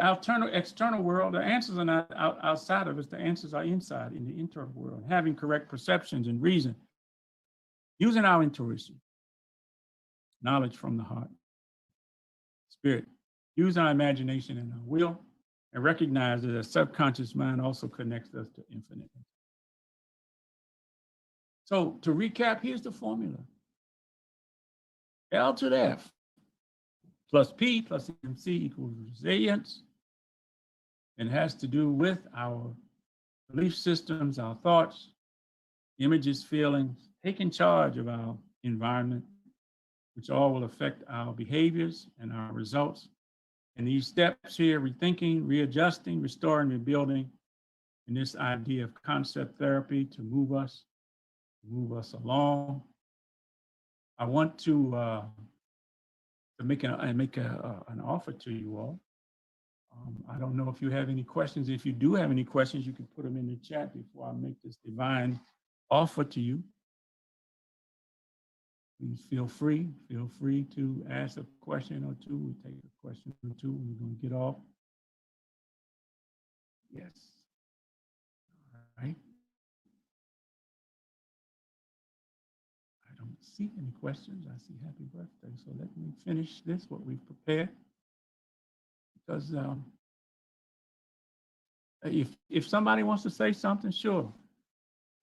external world, the answers are not outside of us, the answers are inside in the internal world, having correct perceptions and reason, using our intuition, knowledge from the heart, spirit, use our imagination and our will, and recognize that a subconscious mind also connects us to infinite. So to recap, here's the formula. L to the F plus P plus MC equals resilience. It has to do with our belief systems, our thoughts, images, feelings, taking charge of our environment, which all will affect our behaviors and our results. And these steps here, rethinking, readjusting, restoring, rebuilding, and this idea of concept therapy to move us along. I want to make an offer to you all. I don't know if you have any questions. If you do have any questions, you can put them in the chat before I make this divine offer to you. Please feel free to ask a question or two. We take a question or two and we're going to get off. Yes. All right. I don't see any questions. I see happy birthday. So let me finish this, what we've prepared. Because if somebody wants to say something, sure.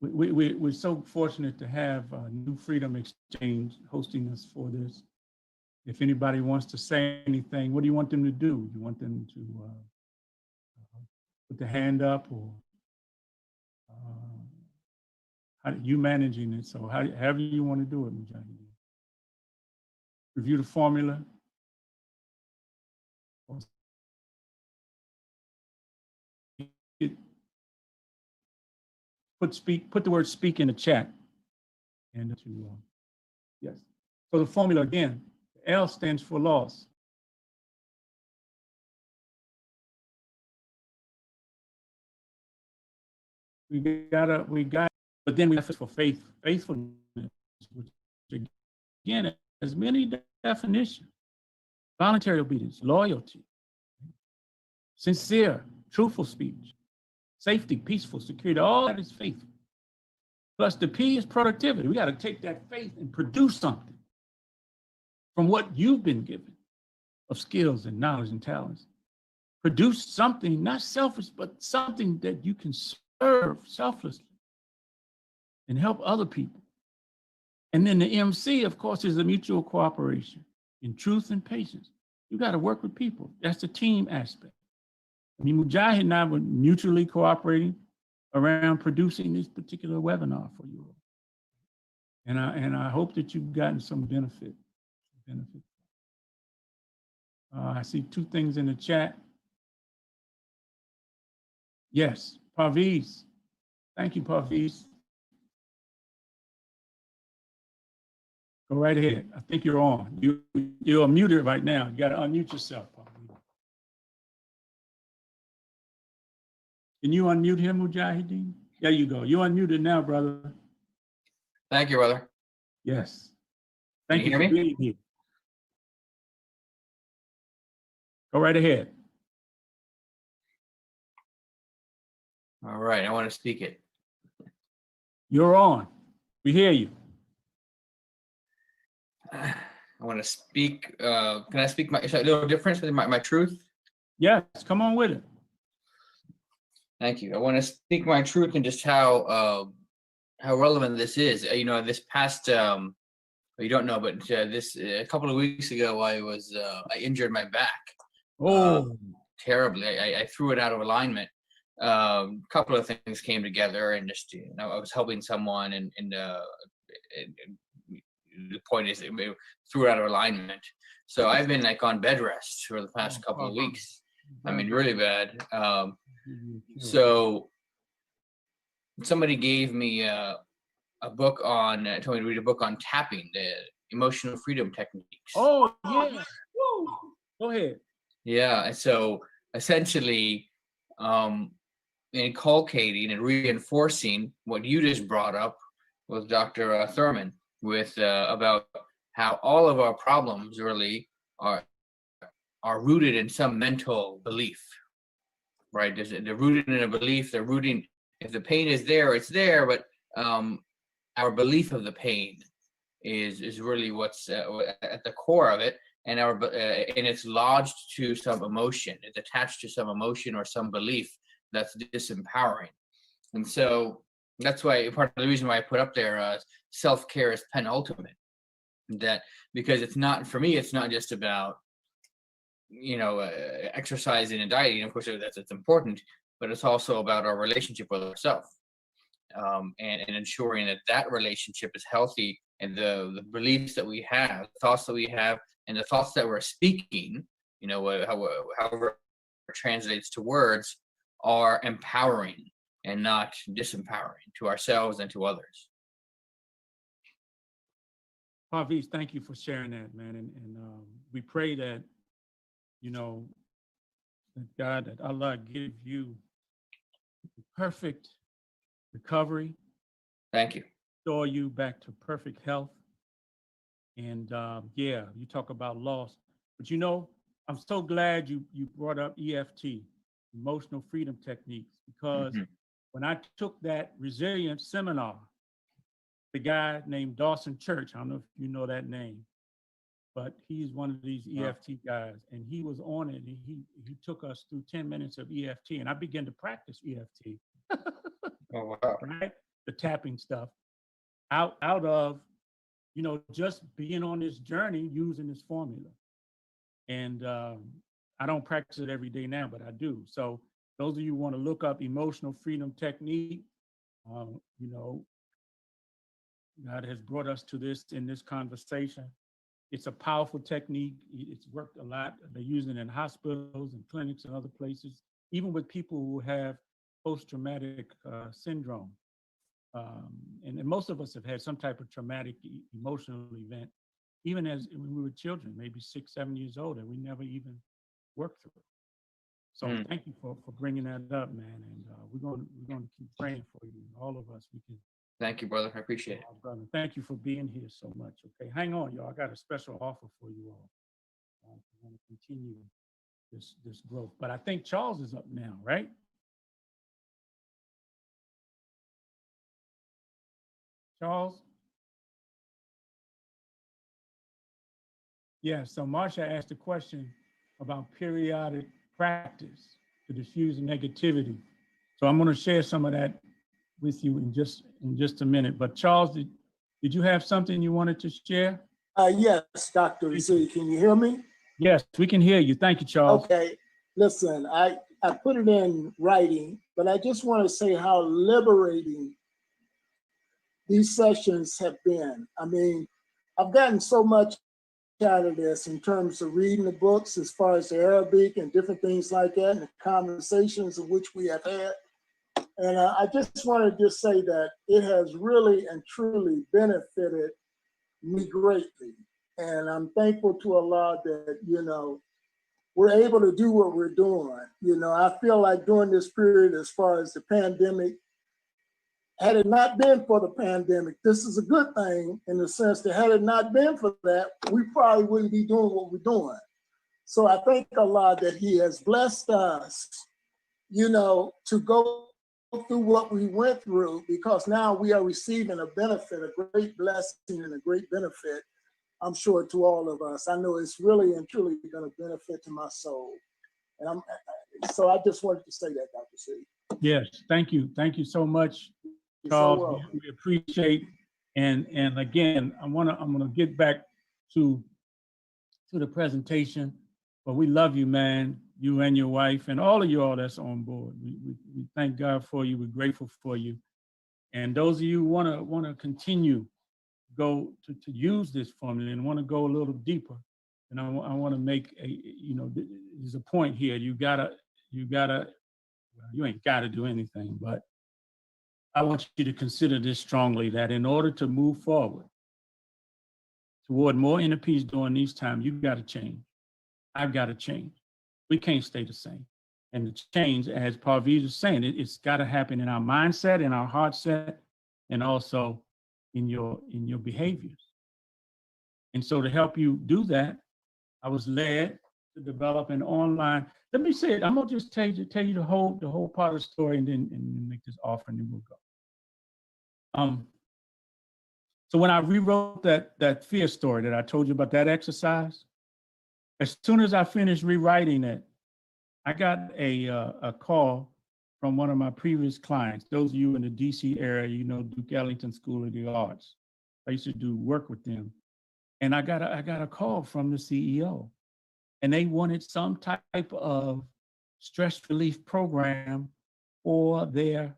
We're so fortunate to have New Freedom Exchange hosting us for this. If anybody wants to say anything, what do you want them to do? You want them to put the hand up, or how you managing it? So however you want to do it, Mujahideen. Review the formula. Put the word speak in the chat. And yes. So the formula again, L stands for loss. We got, but then we have for faithfulness, which again has many definitions: voluntary obedience, loyalty, sincere, truthful speech, safety, peaceful, security. All that is faithful. Plus the P is productivity. We got to take that faith and produce something from what you've been given of skills and knowledge and talents. Produce something, not selfish, but something that you can serve selflessly and help other people. And then the MC, of course, is the mutual cooperation in truth and patience. You got to work with people. That's the team aspect. I mean, Mujahid and I were mutually cooperating around producing this particular webinar for you. And I hope that you've gotten some benefit. I see two things in the chat. Yes, Parviz. Thank you, Parviz. Go right ahead. I think you're on. You're muted right now. You got to unmute yourself, Parviz. Can you unmute him, Mujahideen? There you go. You're unmuted now, brother. Thank you, brother. Yes. Thank you Can you for hear me? being here. Go right ahead. All right, I want to speak it. You're on. We hear you. I want to speak. Can I speak a little difference with my truth? Yes, come on with it. Thank you. I want to speak my truth and just how relevant this is. This past you don't know, but this a couple of weeks ago, I injured my back. Terribly. I threw it out of alignment. A couple of things came together, and just I was helping someone, and the point is, it threw it out of alignment. So I've been like on bed rest for the past couple of weeks. I mean, really bad. So somebody gave me a book told me to read a book on tapping, the emotional freedom techniques. Oh, yeah. Woo. Go ahead. Yeah, and so essentially, inculcating and reinforcing what you just brought up with Dr. Thurman, with about how all of our problems really are rooted in some mental belief, right? They're rooted in a belief. They're rooting. If the pain is there, it's there, but our belief of the pain is really what's at the core of it, and and it's lodged to some emotion. It's attached to some emotion or some belief that's disempowering. And so that's why part of the reason why I put up there self-care is penultimate. That because it's not, for me, it's not just about exercising and dieting. Of course, it's important, but it's also about our relationship with ourselves, and ensuring that relationship is healthy, and the beliefs that we have, the thoughts that we have, and the thoughts that we're speaking, however it translates to words, are empowering and not disempowering to ourselves and to others. Parviz, thank you for sharing that, man. And we pray that, that Allah give you perfect recovery. Thank you. Restore you back to perfect health. And yeah, you talk about loss, but you know, I'm so glad you brought up EFT, emotional freedom techniques, because when I took that resilience seminar, the guy named Dawson Church, I don't know if you know that name, but he's one of these EFT guys, and he was on it, and he took us through 10 minutes of EFT, and I began to practice EFT. Oh, wow. Right? The tapping stuff out of, you know, just being on this journey using this formula. And I don't practice it every day now, but I do. So those of you who want to look up emotional freedom technique, you know, God has brought us to this in this conversation. It's a powerful technique. It's worked a lot. They're using it in hospitals and clinics and other places, even with people who have post-traumatic syndrome. And most of us have had some type of traumatic emotional event, even as when we were children, maybe 6, 7 years old, that we never even worked through. So thank you for bringing that up, man. And we're going to keep praying for you. All of us, we can. Thank you, brother. I appreciate it. Brother, thank you for being here so much. Okay, hang on, y'all. I got a special offer for you all. I want to continue this growth, but I think Charles is up now, right? Charles? Yeah, so Marsha asked a question about periodic practice to diffuse negativity. So I'm going to share some of that with you in just a minute. But Charles, did you have something you wanted to share? Yes, Dr. Z, can you hear me? Yes, we can hear you. Thank you, Charles. Okay, listen, I put it in writing, but I just want to say how liberating these sessions have been. I mean, I've gotten so much out of this in terms of reading the books as far as the Arabic and different things like that, and the conversations of which we have had. And I just want to just say that it has really and truly benefited me greatly. And I'm thankful to Allah that, you know, we're able to do what we're doing. You know, I feel like during this period, as far as the pandemic, had it not been for the pandemic, this is a good thing in the sense that had it not been for that, we probably wouldn't be doing what we're doing. So I thank Allah that He has blessed us, you know, to go through what we went through, because now we are receiving a benefit, a great blessing and a great benefit, I'm sure, to all of us. I know it's really and truly going to benefit to my soul. And so I just wanted to say that, Dr. C. Yes, thank you. Thank you so much, Charles. We appreciate, and again, I'm gonna get back to the presentation, but we love you, man, you and your wife, and all of you all that's on board. We thank God for you. We're grateful for you. And those of you who wanna continue go to use this formula and want to go a little deeper, and I want to make a, you know, there's a point here. You ain't gotta do anything, but I want you to consider this strongly, that in order to move forward toward more inner peace during these times, you've got to change. I've got to change. We can't stay the same. And the change, as Parviz is saying, it's got to happen in our mindset, in our heart set, and also in your behaviors. And so to help you do that, I was led to develop an online. Let me say it. I'm gonna just tell you the whole part of the story, and then make this offer, and then we'll go. So when I rewrote that fear story that I told you about, that exercise, as soon as I finished rewriting it, I got a call from one of my previous clients. Those of you in the DC area, you know, Duke Ellington School of the Arts. I used to do work with them. And I got a call from the CEO, and they wanted some type of stress relief program for the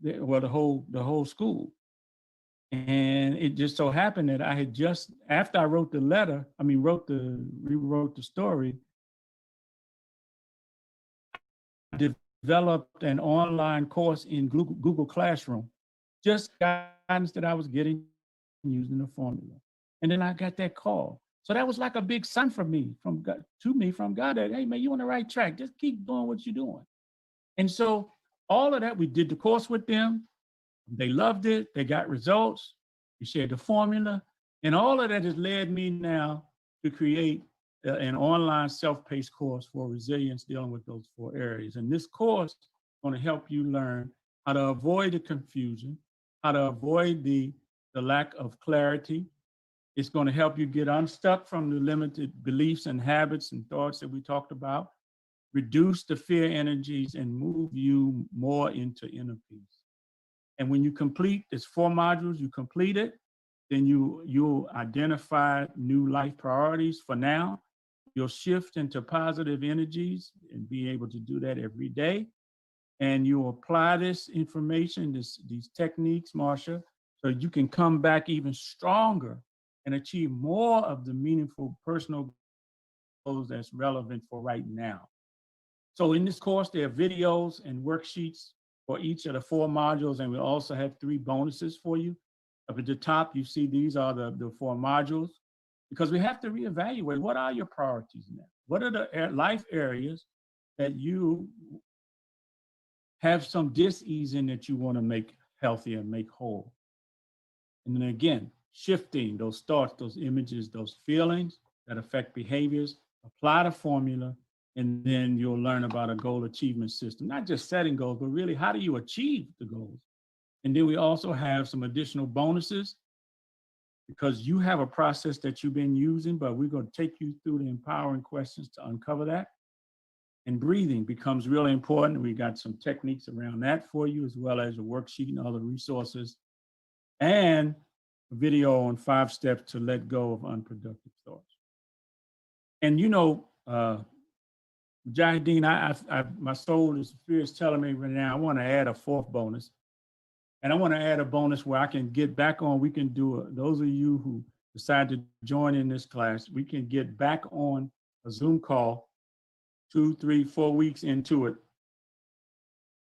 whole school. And it just so happened that I had just, after I wrote the letter, rewrote the story, I developed an online course in Google Classroom, just guidance that I was getting using the formula. And then I got that call. So that was like a big sign for me, from God, to me, from God, that, hey, man, you're on the right track. Just keep doing what you're doing. And so all of that, we did the course with them. They loved it. They got results. We shared the formula. And all of that has led me now to create an online self-paced course for resilience dealing with those 4 areas. And this course is going to help you learn how to avoid the confusion, how to avoid the lack of clarity. It's going to help you get unstuck from the limited beliefs and habits and thoughts that we talked about, reduce the fear energies, and move you more into inner peace. And when you complete, there's 4 modules, you complete it, then you'll identify new life priorities for now. You'll shift into positive energies and be able to do that every day. And you'll apply this information, these techniques, Marsha, so you can come back even stronger and achieve more of the meaningful personal goals that's relevant for right now. So in this course, there are videos and worksheets for each of the 4 modules, and we also have 3 bonuses for you. Up at the top, you see these are the 4 modules, because we have to reevaluate, what are your priorities now? What are the life areas that you have some dis-ease in that you want to make healthy and make whole? And then again, shifting those thoughts, those images, those feelings that affect behaviors, apply the formula, and then you'll learn about a goal achievement system, not just setting goals, but really how do you achieve the goals? And then we also have some additional bonuses, because you have a process that you've been using, but we're going to take you through the empowering questions to uncover that. And breathing becomes really important. We got some techniques around that for you, as well as a worksheet and other resources, and a video on 5 steps to let go of unproductive thoughts. And you know, Deen, my soul is telling me right now, I want to add a 4th bonus. And I want to add a bonus where I can get back on, we can do those of you who decide to join in this class, we can get back on a Zoom call 2, 3, 4 weeks into it,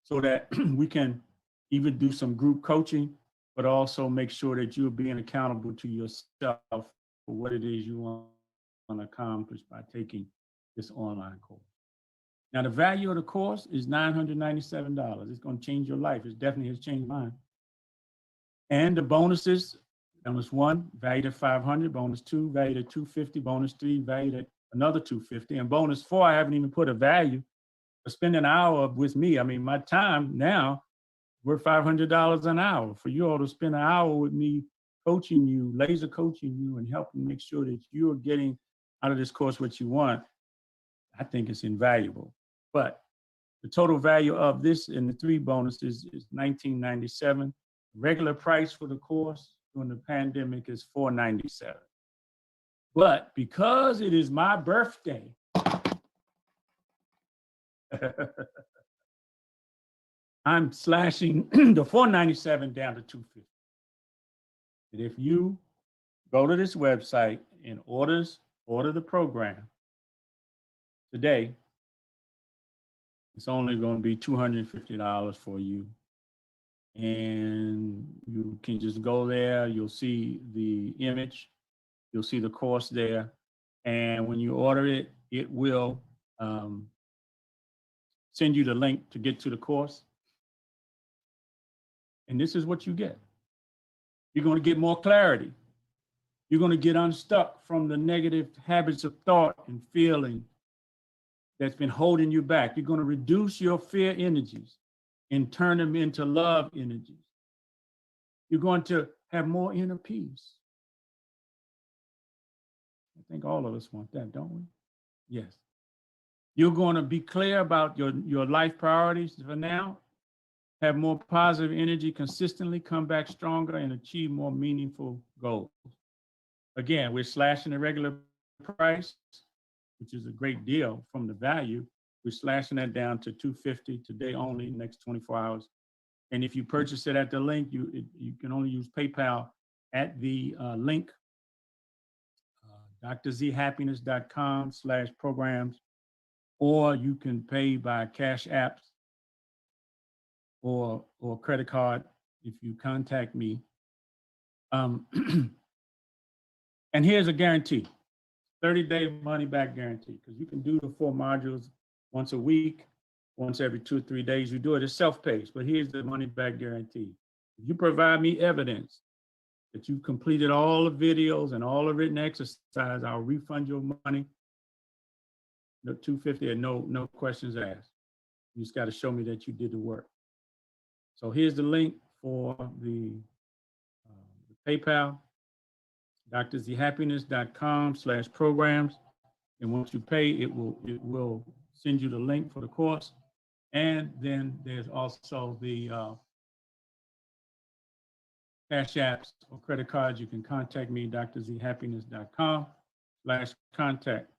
so that we can even do some group coaching, but also make sure that you're being accountable to yourself for what it is you want to accomplish by taking this online course. Now, the value of the course is $997. It's going to change your life. It definitely has changed mine. And the bonuses, bonus 1, valued at $500, bonus 2, valued at $250, bonus 3, valued at another $250, and bonus 4, I haven't even put a value. For spending an hour with me, I mean, my time now, we're $500 an hour. For you all to spend an hour with me coaching you, laser coaching you, and helping make sure that you're getting out of this course what you want, I think it's invaluable. But the total value of this and the 3 bonuses is $1997. Regular price for the course during the pandemic is $497. But because it is my birthday, I'm slashing the $497 down to $250. And if you go to this website and order the program today, it's only going to be $250 for you. And you can just go there, you'll see the image, you'll see the course there. And when you order it, it will send you the link to get to the course. And this is what you get. You're going to get more clarity. You're going to get unstuck from the negative habits of thought and feeling that's been holding you back. You're going to reduce your fear energies and turn them into love energies. You're going to have more inner peace. I think all of us want that, don't we? Yes. You're going to be clear about your life priorities for now, have more positive energy consistently, come back stronger, and achieve more meaningful goals. Again, we're slashing the regular price, which is a great deal from the value. We're slashing that down to $250 today only, next 24 hours. And if you purchase it at the link, you can only use PayPal at the link, drzhappiness.com/programs, or you can pay by Cash Apps or credit card if you contact me. And here's a guarantee. 30-day money-back guarantee, because you can do the 4 modules once a week, once every 2 or 3 days. You do it as self-paced, but here's the money-back guarantee. If you provide me evidence that you've completed all the videos and all the written exercise, I'll refund your money. No $250 and no questions asked. You just got to show me that you did the work. So here's the link for the PayPal, drzhappiness.com/programs. And once you pay, it will send you the link for the course. And then there's also the cash apps or credit cards. You can contact me, drzhappiness.com/contact.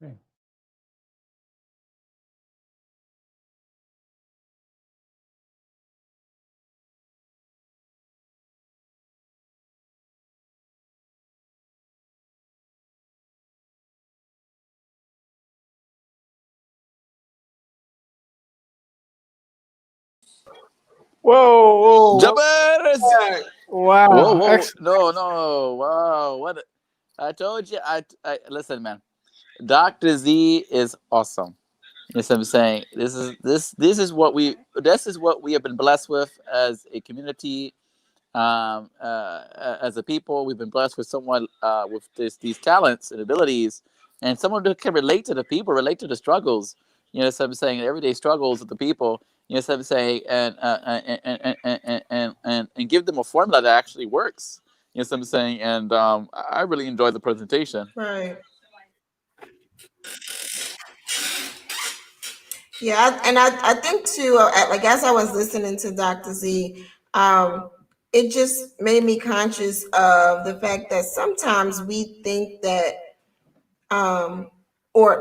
Okay. Whoa! Jabbers! Wow! Whoa! No! Wow! What? I told you. I listen, man. Dr. Z is awesome. You know what I'm saying? This is what we have been blessed with as a community, as a people. We've been blessed with someone with these talents and abilities, and someone who can relate to the people, relate to the struggles. You know what I'm saying? Everyday struggles of the people. You know what I'm saying? And give them a formula that actually works. You know what I'm saying? And I really enjoyed the presentation. Right. Yeah, and I think too, like as I was listening to Dr. Z, it just made me conscious of the fact that sometimes we think that, or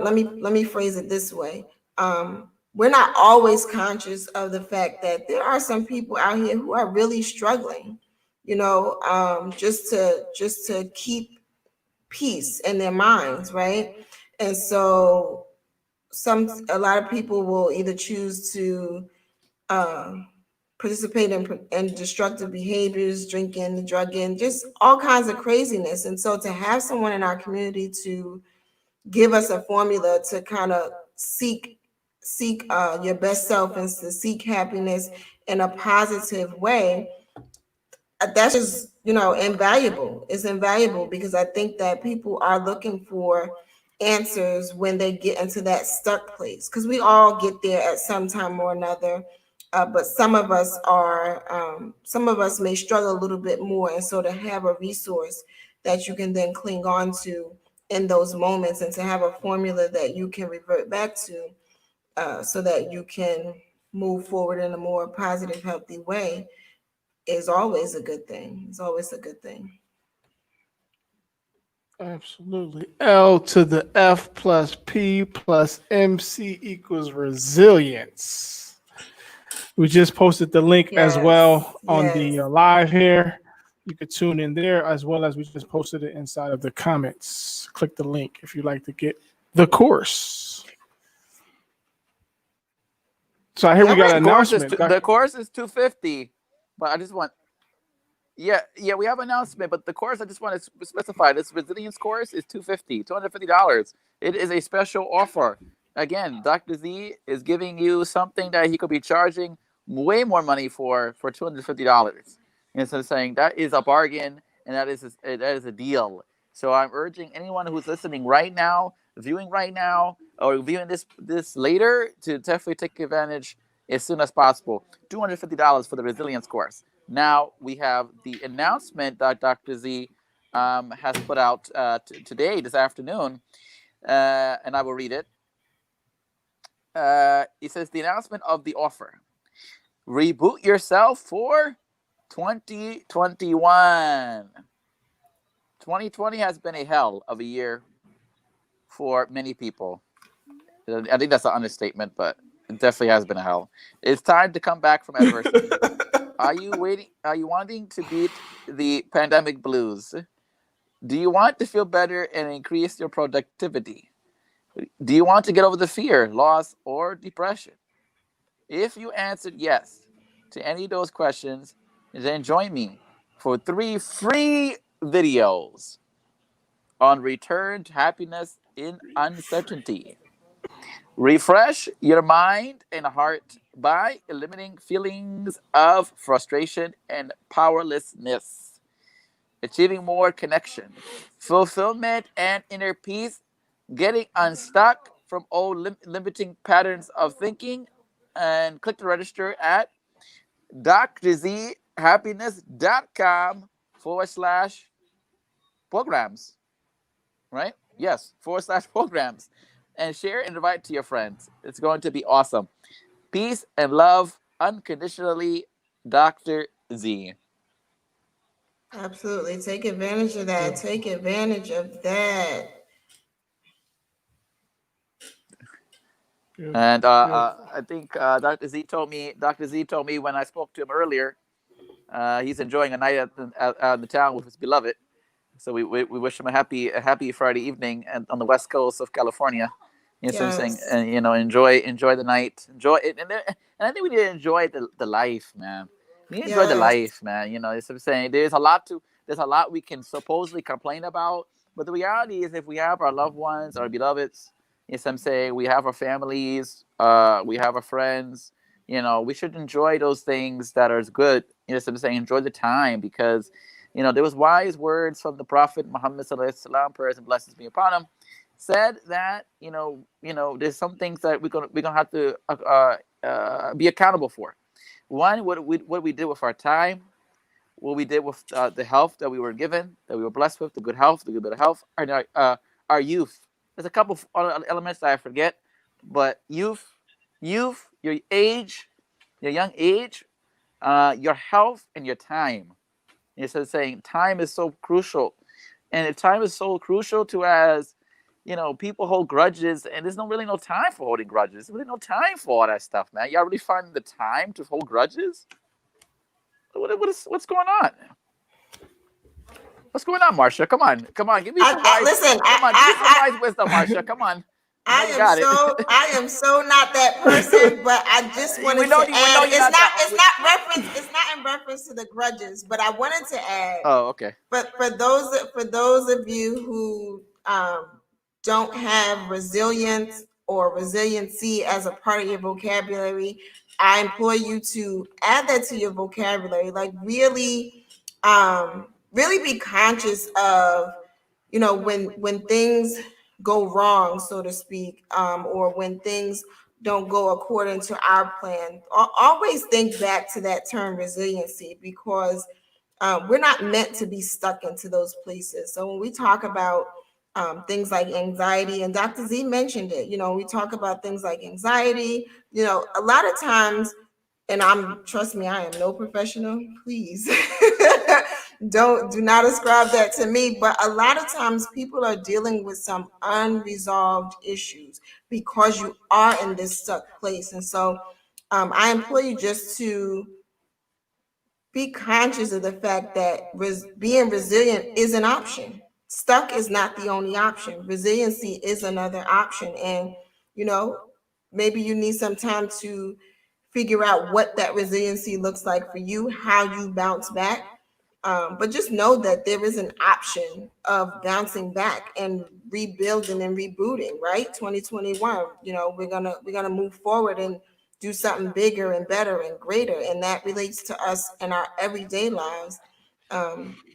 let me phrase it this way, we're not always conscious of the fact that there are some people out here who are really struggling, you know, just to keep peace in their minds, right? And so a lot of people will either choose to participate in destructive behaviors, drinking, drugging, just all kinds of craziness. And so to have someone in our community to give us a formula to kind of seek your best self and to seek happiness in a positive way, that's just, you know, invaluable. It's invaluable because I think that people are looking for answers when they get into that stuck place, because we all get there at some time or another, but some of us may struggle a little bit more, and so to have a resource that you can then cling on to in those moments and to have a formula that you can revert back to, so that you can move forward in a more positive, healthy way, is always a good thing. It's always a good thing. Absolutely. L to the F plus P plus MC equals resilience. We just posted the link as well on the live here. You could tune in there, as well as we just posted it inside of the comments. Click the link if you'd like to get the course. So I hear we got an announcement. The course is $250, but I just want. Yeah, we have an announcement, but the course I just want to specify: this resilience course is $250. It is a special offer. Again, Dr. Z is giving you something that he could be charging way more money for $250. And so I'm saying that is a bargain, and that is a deal. So I'm urging anyone who's listening right now, viewing right now, or viewing this later to definitely take advantage as soon as possible. $250 for the resilience course. Now we have the announcement that Dr. Z has put out today, this afternoon, and I will read it. It says the announcement of the offer. Reboot yourself for 2021. 2020 has been a hell of a year for many people. I think that's an understatement, but it definitely has been a hell. It's time to come back from adversity. Are you wanting to beat the pandemic blues? Do you want to feel better and increase your productivity? Do you want to get over the fear, loss, or depression? If you answered yes to any of those questions, then join me for 3 free videos on return to happiness in uncertainty. Refresh your mind and heart by eliminating feelings of frustration and powerlessness, achieving more connection, fulfillment, and inner peace, getting unstuck from old limiting patterns of thinking. And click to register at drzhappiness.com/programs, right? Yes, /programs. And share and invite to your friends. It's going to be awesome. Peace and love unconditionally, Dr. Z. Absolutely. Take advantage of that. Take advantage of that. And I think Dr. Z told me when I spoke to him earlier, he's enjoying a night at the town with his beloved. So we wish him a happy Friday evening and on the west coast of California. You know what I'm saying? And enjoy the night, enjoy it, and I think we need to enjoy the life, man. We need to enjoy the life, man. You know, what I'm saying, there's a lot we can supposedly complain about, but the reality is, if we have our loved ones, our beloveds, you know what I'm saying, we have our families, we have our friends. You know, we should enjoy those things that are good. You know what I'm saying? Enjoy the time, because there was wise words from the Prophet Muhammad sallallahu alaihi wasallam, prayers and blessings be upon him, said that there's some things that we're gonna have to be accountable for. One, what we did with our time, what we did with the health that we were given, that we were blessed with, the good health, the good bit of health, and our youth. There's a couple of other elements that I forget, but youth, your age, your young age, your health, and your time. Instead of saying time is so crucial, and if time is so crucial to as people hold grudges, and there's really no time for holding grudges. There's really no time for all that stuff, man. Y'all really finding the time to hold grudges? What's going on? What's going on, Marsha? Come on, give me some wise. Listen, come on, give me some wise wisdom, Marsha. Come on. I am so not that person, but I just wanted to add. It's not in reference to the grudges, but I wanted to add. Oh, okay. But for those of you who don't have resilience or resiliency as a part of your vocabulary, I implore you to add that to your vocabulary. Like really be conscious of, when things go wrong, so to speak, or when things don't go according to our plan. Always think back to that term resiliency, because we're not meant to be stuck into those places. So when we talk about things like anxiety, and Dr. Z mentioned it, we talk about things like anxiety, a lot of times, and trust me, I am no professional, please. Do not ascribe that to me. But a lot of times people are dealing with some unresolved issues because you are in this stuck place. And so I implore you just to be conscious of the fact that being resilient is an option. Stuck is not the only option. Resiliency is another option. And, maybe you need some time to figure out what that resiliency looks like for you, how you bounce back. But just know that there is an option of bouncing back and rebuilding and rebooting, right? 2021, we're gonna move forward and do something bigger and better and greater. And that relates to us in our everyday lives.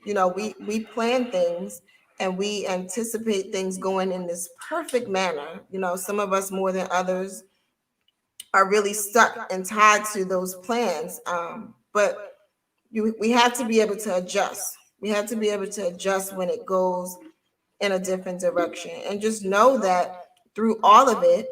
We plan things and we anticipate things going in this perfect manner. Some of us more than others are really stuck and tied to those plans. But we have to be able to adjust. We have to be able to adjust when it goes in a different direction. And just know that through all of it,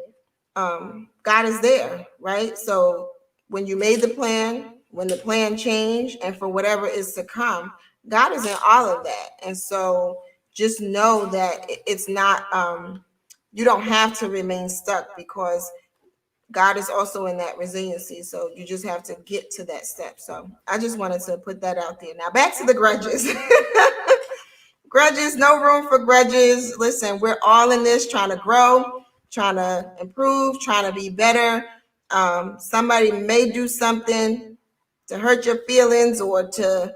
God is there, right? So when you made the plan, when the plan changed, and for whatever is to come, God is in all of that. And so just know that it's not, you don't have to remain stuck, because God is also in that resiliency. So you just have to get to that step. So I just wanted to put that out there. Now back to the grudges. Grudges, no room for grudges. Listen, we're all in this trying to grow, trying to improve, trying to be better. Somebody may do something to hurt your feelings or to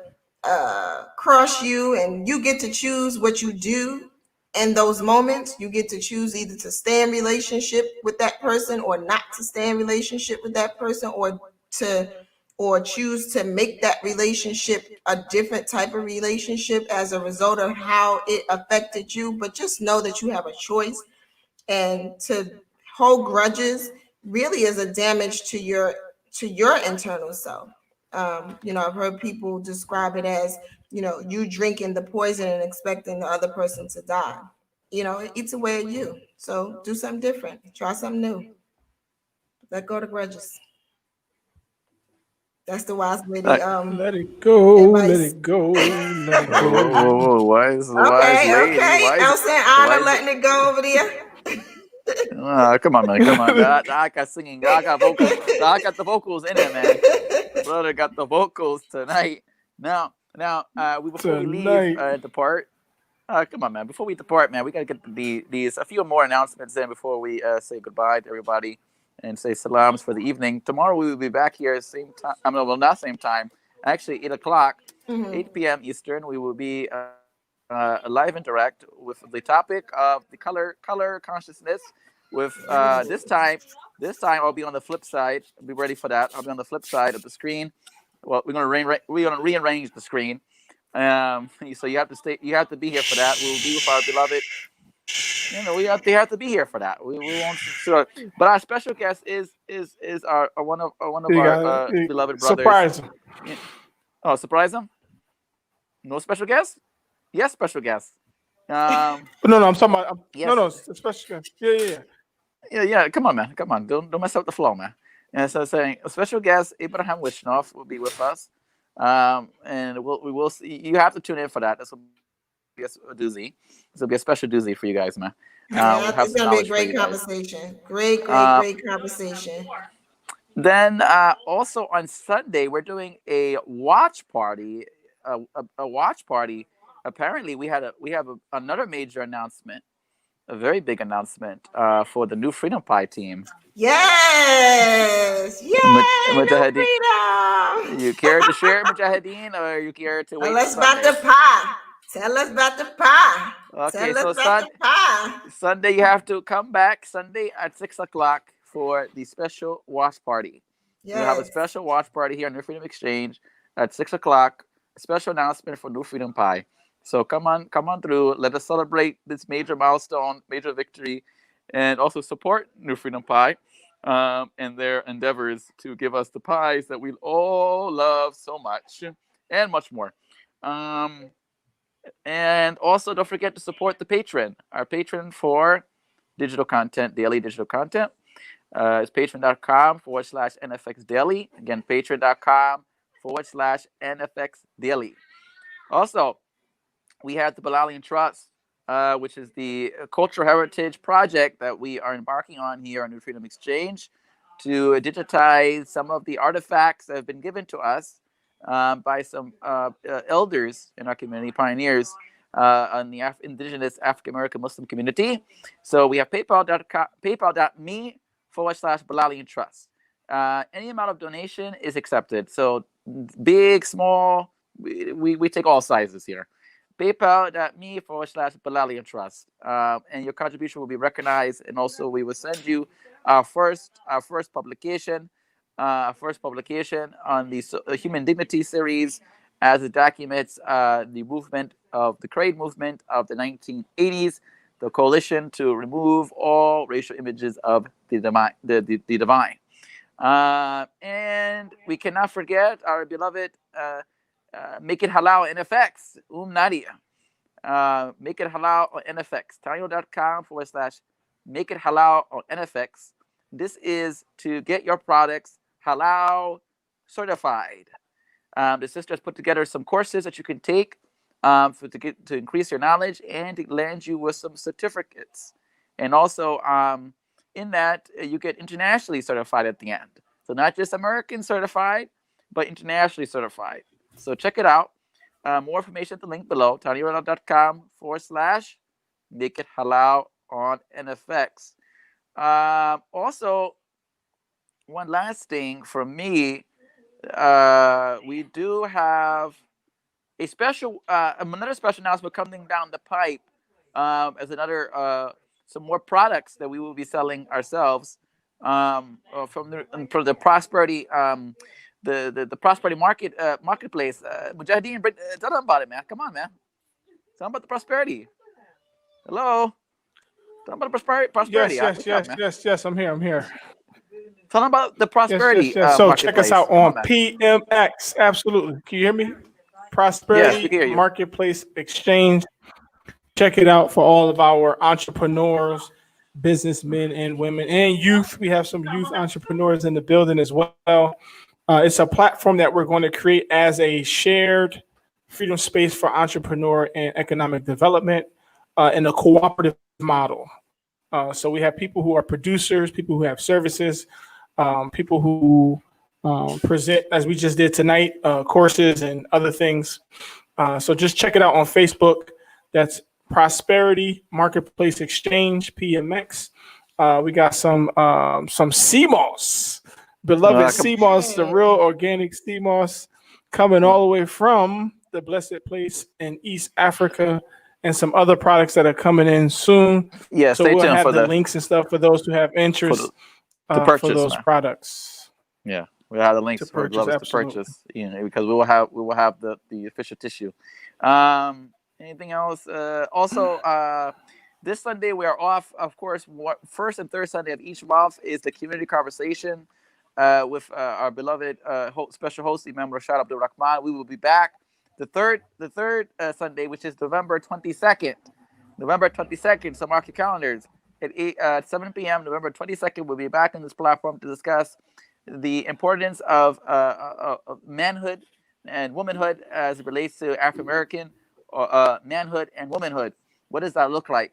crush you, and you get to choose what you do in those moments, you get to choose either to stay in relationship with that person or not to stay in relationship with that person, or choose to make that relationship a different type of relationship as a result of how it affected you. But just know that you have a choice, and to hold grudges really is a damage to your internal self. I've heard people describe it as, you drinking the poison and expecting the other person to die. It eats away at you. So do something different. Try something new. Let go of the grudges. That's the wise lady Let it go, let advice. it go, let it Whoa, whoa, go. whoa, wise lady, Okay. I'm saying Anna letting it go over there. Come on, man, come on. I got singing, I got vocals, I got the vocals in it, man. Brother got the vocals tonight. Now, before we leave Tonight. depart, come on, man. Before we depart, man, we gotta get these a few more announcements in before we say goodbye to everybody and say salams for the evening. Tomorrow we will be back here at same time. I mean, well, not same time. Actually, 8 o'clock, 8 p.m. Eastern. We will be live interact with the topic of the color consciousness. With this time I'll be on the flip side. Be ready for that. I'll be on the flip side of the screen. Well, we're gonna rearrange the screen. So you have to stay. You have to be here for that. We will be with our beloved. We have to be here for that. We won't. Sure. But our special guest is our one of our beloved brothers. Surprise him. Oh, surprise him! No special guest? Yes, special guest. No, I'm talking about. Yes. No, special guest. Yeah. Come on, man. Come on. Don't mess up the flow, man. And so saying a special guest, Abraham Wishnov, will be with us. And we will see. You have to tune in for that. This will be a doozy. This will be a special doozy for you guys, man. It's gonna be a great conversation. Great conversation. Then also on Sunday we're doing a watch party. A watch party. Apparently we have another major announcement. A very big announcement for the New Freedom Pie team. Yes! Yay! New Freedom! You care to share, Mujahideen, or you care to wait? Tell us about the pie. Tell us about the pie. Okay, so Sunday you have to come back Sunday at 6 o'clock for the special watch party. Yes. We'll have a special watch party here on New Freedom Exchange at 6 o'clock. A special announcement for New Freedom Pie. So come on through. Let us celebrate this major milestone, major victory, and also support New Freedom Pie and their endeavors to give us the pies that we all love so much, and much more. And also don't forget to support the patron. Our patron for digital content, daily digital content, is patreon.com/NFX Daily. Again, patreon.com/NFX Daily. Also, we have the Bilal Trust, which is the cultural heritage project that we are embarking on here on New Freedom Exchange to digitize some of the artifacts that have been given to us by some elders in our community, pioneers on the indigenous African American Muslim community. So we have paypal.me/Bilal Trust. Any amount of donation is accepted. So big, small, we take all sizes here. PayPal.me/Bilal Trust. And your contribution will be recognized, and also we will send you our first publication on the Human Dignity series, as it documents the movement of the Crade movement of the 1980s, the coalition to remove all racial images of the divine. And we cannot forget our beloved Make It Halal NFX, Nadia. Make It Halal on NFX. Tiny.com/Make It Halal on NFX. This is to get your products halal certified. The sisters put together some courses that you can take to increase your knowledge and to land you with some certificates. And also in that, you get internationally certified at the end. So not just American certified, but internationally certified. So check it out. More information at the link below, tinyurl.com/Make It Halal on NFX. Also, one last thing from me, we do have a special, another special announcement coming down the pipe as another some more products that we will be selling ourselves from the prosperity the prosperity marketplace. Mujahideen, tell them about it, man. Come on, man. Tell them about the prosperity. Hello. Tell them about the prosperity. Yes, yes, What's up, yes, man? yes, yes. I'm here. I'm here. Tell them about the Yes, yes, prosperity yes. So check us marketplace. out Come on, on man. PMX. Absolutely. Can you hear me? Yes, we Prosperity can hear you. Marketplace Exchange. Check it out for all of our entrepreneurs, businessmen and women, and youth. We have some youth entrepreneurs in the building as well. It's a platform that we're going to create as a shared freedom space for entrepreneur and economic development in a cooperative model. So we have people who are producers, people who have services, people who present, as we just did tonight, courses and other things. So just check it out on Facebook. That's Prosperity Marketplace Exchange (PMX). We got some CMOS, beloved CMOS, the real organic CMOS, coming all the way from the blessed place in East Africa, and some other products that are coming in soon. Yeah, So stay we'll tuned have for the links and stuff for those who have interest to for purchase, those man. products. Yeah, we have the links To for purchase, lovers absolutely. to purchase, because we will have the official tissue. Anything else? Also, this Sunday we are off. Of course, first and third Sunday of each month is the community conversation with our beloved special host Imam Zayd Abdul-Karim. We will be back the third Sunday, which is November 22nd. November 22nd. So mark your calendars. At 7 p.m. November 22nd, we'll be back on this platform to discuss the importance of manhood and womanhood as it relates to African American manhood and womanhood. What does that look like?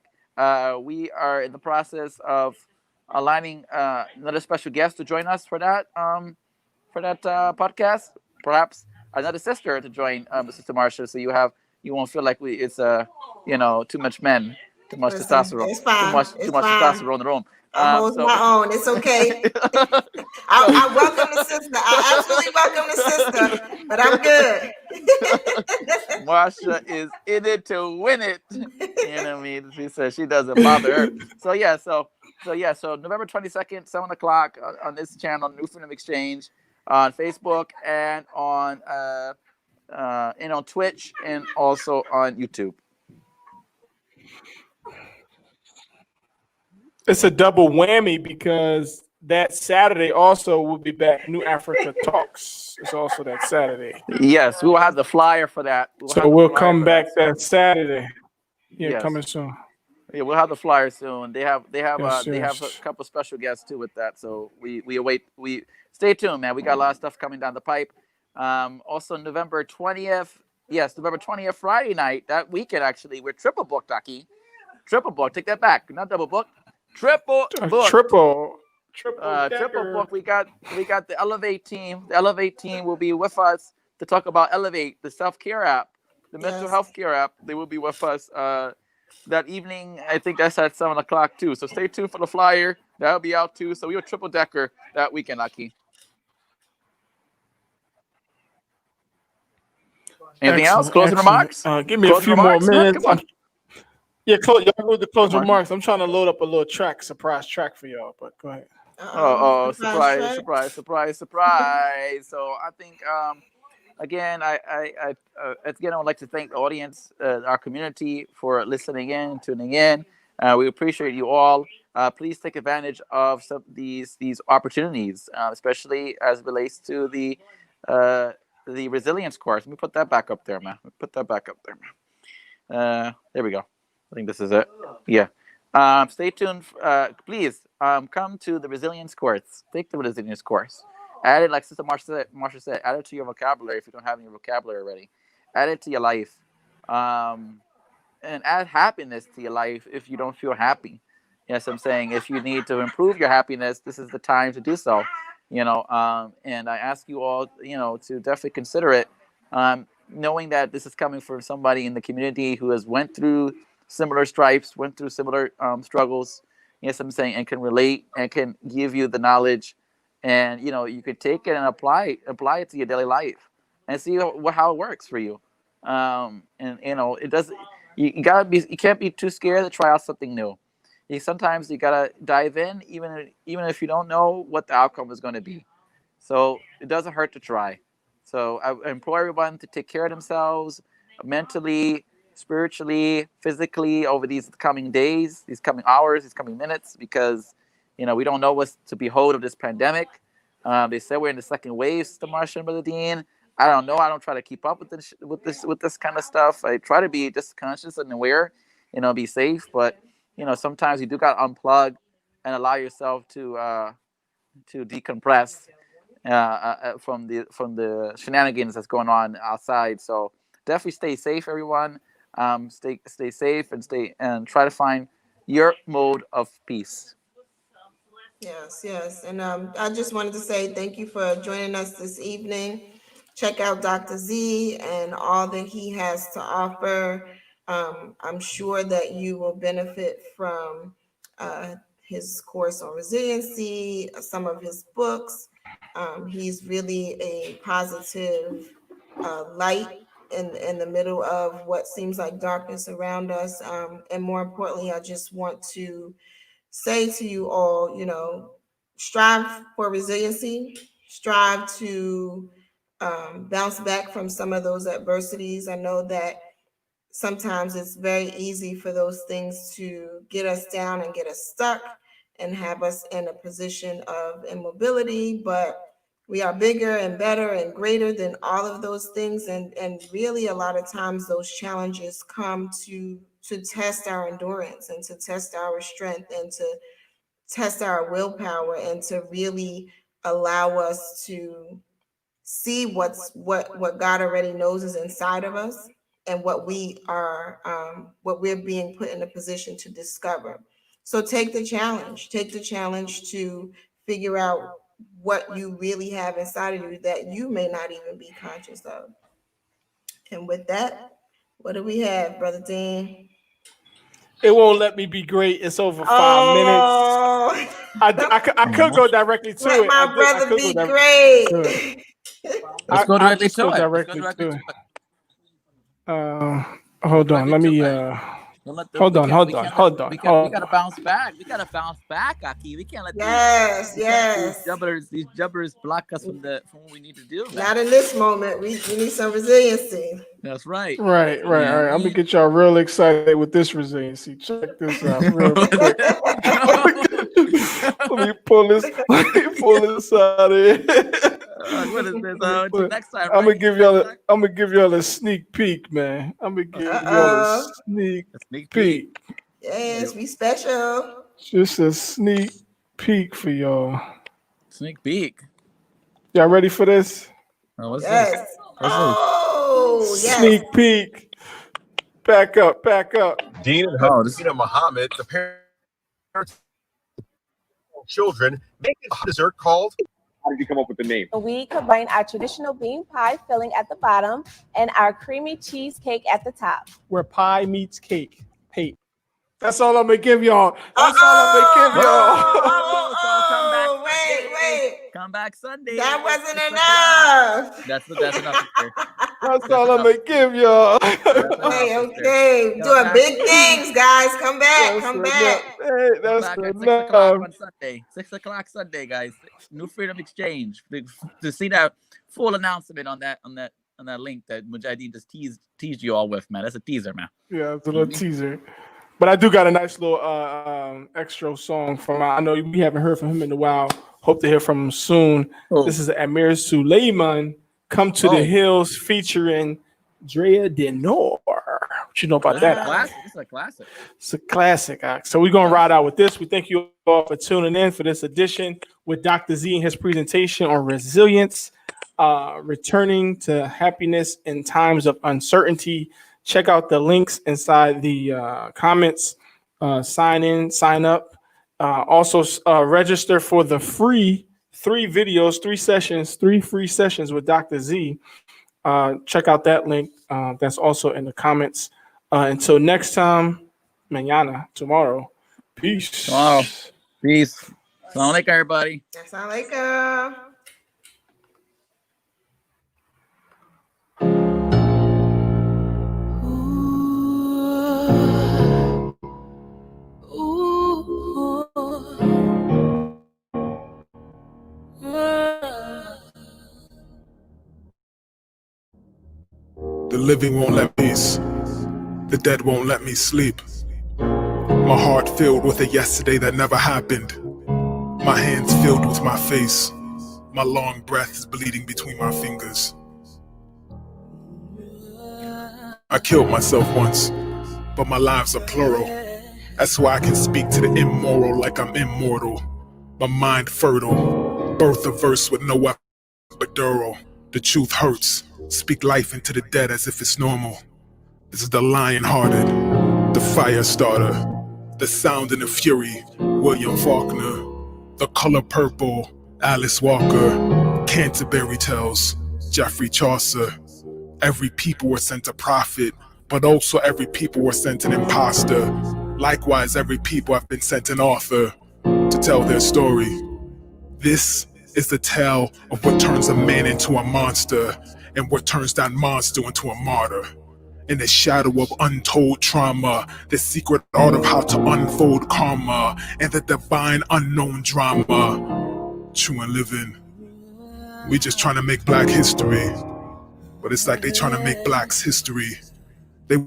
We are in the process of aligning another special guest to join us for that podcast. Perhaps another sister to join Sister Marsha, so you won't feel like it's too much men, too much Listen, testosterone, it's fine. too much testosterone in the room. I hold my own. It's okay. I welcome the sister. I absolutely welcome the sister, but I'm good. Marsha is in it to win it. You know what I mean? She says she doesn't bother her. So November 22nd, 7 o'clock on this channel, New Freedom Exchange, on Facebook and on Twitch and also on YouTube. It's a double whammy because that Saturday also will be back. New Africa Talks. It's also that Saturday. Yes, we will have the flyer for that. We'll come back that Saturday. Yeah, yes. Coming soon. Yeah, we'll have the flyer soon. They have Yes. a couple special guests too with that. So we await. We stay tuned, man. We got a lot of stuff coming down the pipe. Also November 20th. Yes, November 20th, Friday night. That weekend actually, we're triple booked, Aki. Triple booked. Take that back. Not double booked. Triple booked. Triple book. We got the Elevate team. The Elevate team will be with us to talk about Elevate, the self-care app, the mental health care app. They will be with us that evening. I think that's at 7 o'clock too. So stay tuned for the flyer. That'll be out too. So we were triple decker that weekend, Aki. Anything else? Closing remarks? Give me a few more minutes. Come on. Yeah, y'all go the closing remarks. I'm trying to load up a little surprise track for y'all, but go ahead. Surprise. So I think again, I would like to thank the audience, our community, for listening in, tuning in. We appreciate you all. Please take advantage of some of these opportunities, especially as it relates to the resilience course. Let me put that back up there, man. There we go. I think this is it. Yeah. Stay tuned. Please come to the resilience course. Take the resilience course. Add it, like Sister Marsha said, add it to your vocabulary if you don't have any vocabulary already. Add it to your life. And add happiness to your life if you don't feel happy. Yes, I'm saying if you need to improve your happiness, this is the time to do so. And I ask you all, to definitely consider it, knowing that this is coming from somebody in the community who has went through similar stripes, went through similar struggles. Yes, I'm saying, and can relate and can give you the knowledge, and you could take it and apply it to your daily life and see how it works for you. And it does. you can't be too scared to try out something new. Sometimes you gotta dive in, even if you don't know what the outcome is going to be. So it doesn't hurt to try. So I implore everyone to take care of themselves mentally, spiritually, physically over these coming days, these coming hours, these coming minutes, because we don't know what's to behold of this pandemic. They said we're in the second wave, Sister Marsha and Brother Dean. I don't know. I don't try to keep up with this kind of stuff. I try to be just conscious and aware, be safe. But sometimes you do got to unplug and allow yourself to decompress from the shenanigans that's going on outside. So definitely stay safe, everyone. Stay safe and try to find your mode of peace. Yes. And I just wanted to say thank you for joining us this evening. Check out Dr. Z and all that he has to offer. I'm sure that you will benefit from his course on resiliency, some of his books. He's really a positive light in the middle of what seems like darkness around us. And more importantly, I just want to say to you all, strive for resiliency, strive to bounce back from some of those adversities. I know that sometimes it's very easy for those things to get us down and get us stuck and have us in a position of immobility, but we are bigger and better and greater than all of those things. And really a lot of times those challenges come to test our endurance and to test our strength and to test our willpower and to really allow us to see what God already knows is inside of us and what we're being put in a position to discover. So take the challenge to figure out what you really have inside of you that you may not even be conscious of. And with that, what do we have, Brother Dean? It won't let me be great. It's over 5 minutes. I could go directly to Let it. my brother be great. Let's go directly to it. Hold on. Let me. Hold on. We gotta bounce back. Aki. We can't let these jubbers block us from what we need to do. Man. Not in this moment. We need some resiliency. That's right. Right. I'm gonna get y'all real excited with this resiliency. Check this out real quick. Let me pull this out of here. What is this? Next time, I'm gonna give y'all a sneak peek, man. I'm gonna give y'all a sneak peek. Yes, we special. Just a sneak peek for y'all. Sneak peek. Y'all ready for this? Oh, what's this? Yes. Sneak peek. Back up. Deen and Muhammad, the parents of children, make a dessert called. How did you come up with the name? We combine our traditional bean pie filling at the bottom and our creamy cheesecake at the top. Where pie meets cake. Hey, that's all I'm gonna give y'all. Wait. Come back Sunday. That wasn't enough. That's enough. That's all I'm gonna give y'all. Okay. Doing big things, guys. Come back. Hey, that's at 6 o'clock on Sunday. 6 o'clock Sunday, guys. New Freedom Exchange. To see that full announcement on that link that Mujahideen just teased you all with, man. That's a teaser, man. Yeah, it's a little teaser. But I do got a nice little extra song from. I know we haven't heard from him in a while. Hope to hear from him soon. Oh. This is Amir Suleiman, Come to the Hills, featuring Drea Denor. What you know about that? It's a classic. It's a classic. So we're going to ride out with this. We thank you all for tuning in for this edition with Dr. Z and his presentation on resilience, returning to happiness in times of uncertainty. Check out the links inside the comments. Sign in, sign up. Also register for the free 3 free sessions with Dr. Z. Check out that link. That's also in the comments. Until next time, tomorrow. Peace. Tomorrow. Peace. Assalamu alaikum, everybody. Assalamu alaikum. living won't let me peace. The dead won't let me sleep. My heart filled with a yesterday that never happened. My hands filled with my face. My long breath is bleeding between my fingers. I killed myself once, but my lives are plural. That's why I can speak to the immoral like I'm immortal. My mind fertile, birth a verse with no epidural. The truth hurts, speak life into the dead as if it's normal. This is the lion-hearted, the fire starter, the sound and the fury, William Faulkner. The color purple, Alice Walker. Canterbury Tales, Geoffrey Chaucer. Every people were sent a prophet, but also every people were sent an imposter. Likewise, every people have been sent an author to tell their story. This is the tale of what turns a man into a monster and what turns that monster into a martyr. In the shadow of untold trauma, the secret art of how to unfold karma, and the divine unknown drama. True and living. We just trying to make black history, but it's like they trying to make blacks history. They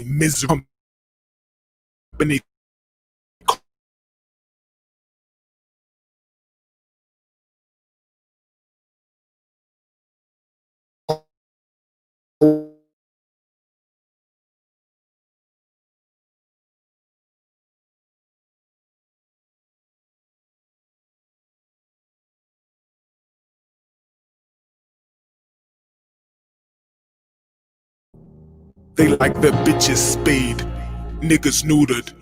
miserable company. They like their bitches spayed, niggas neutered,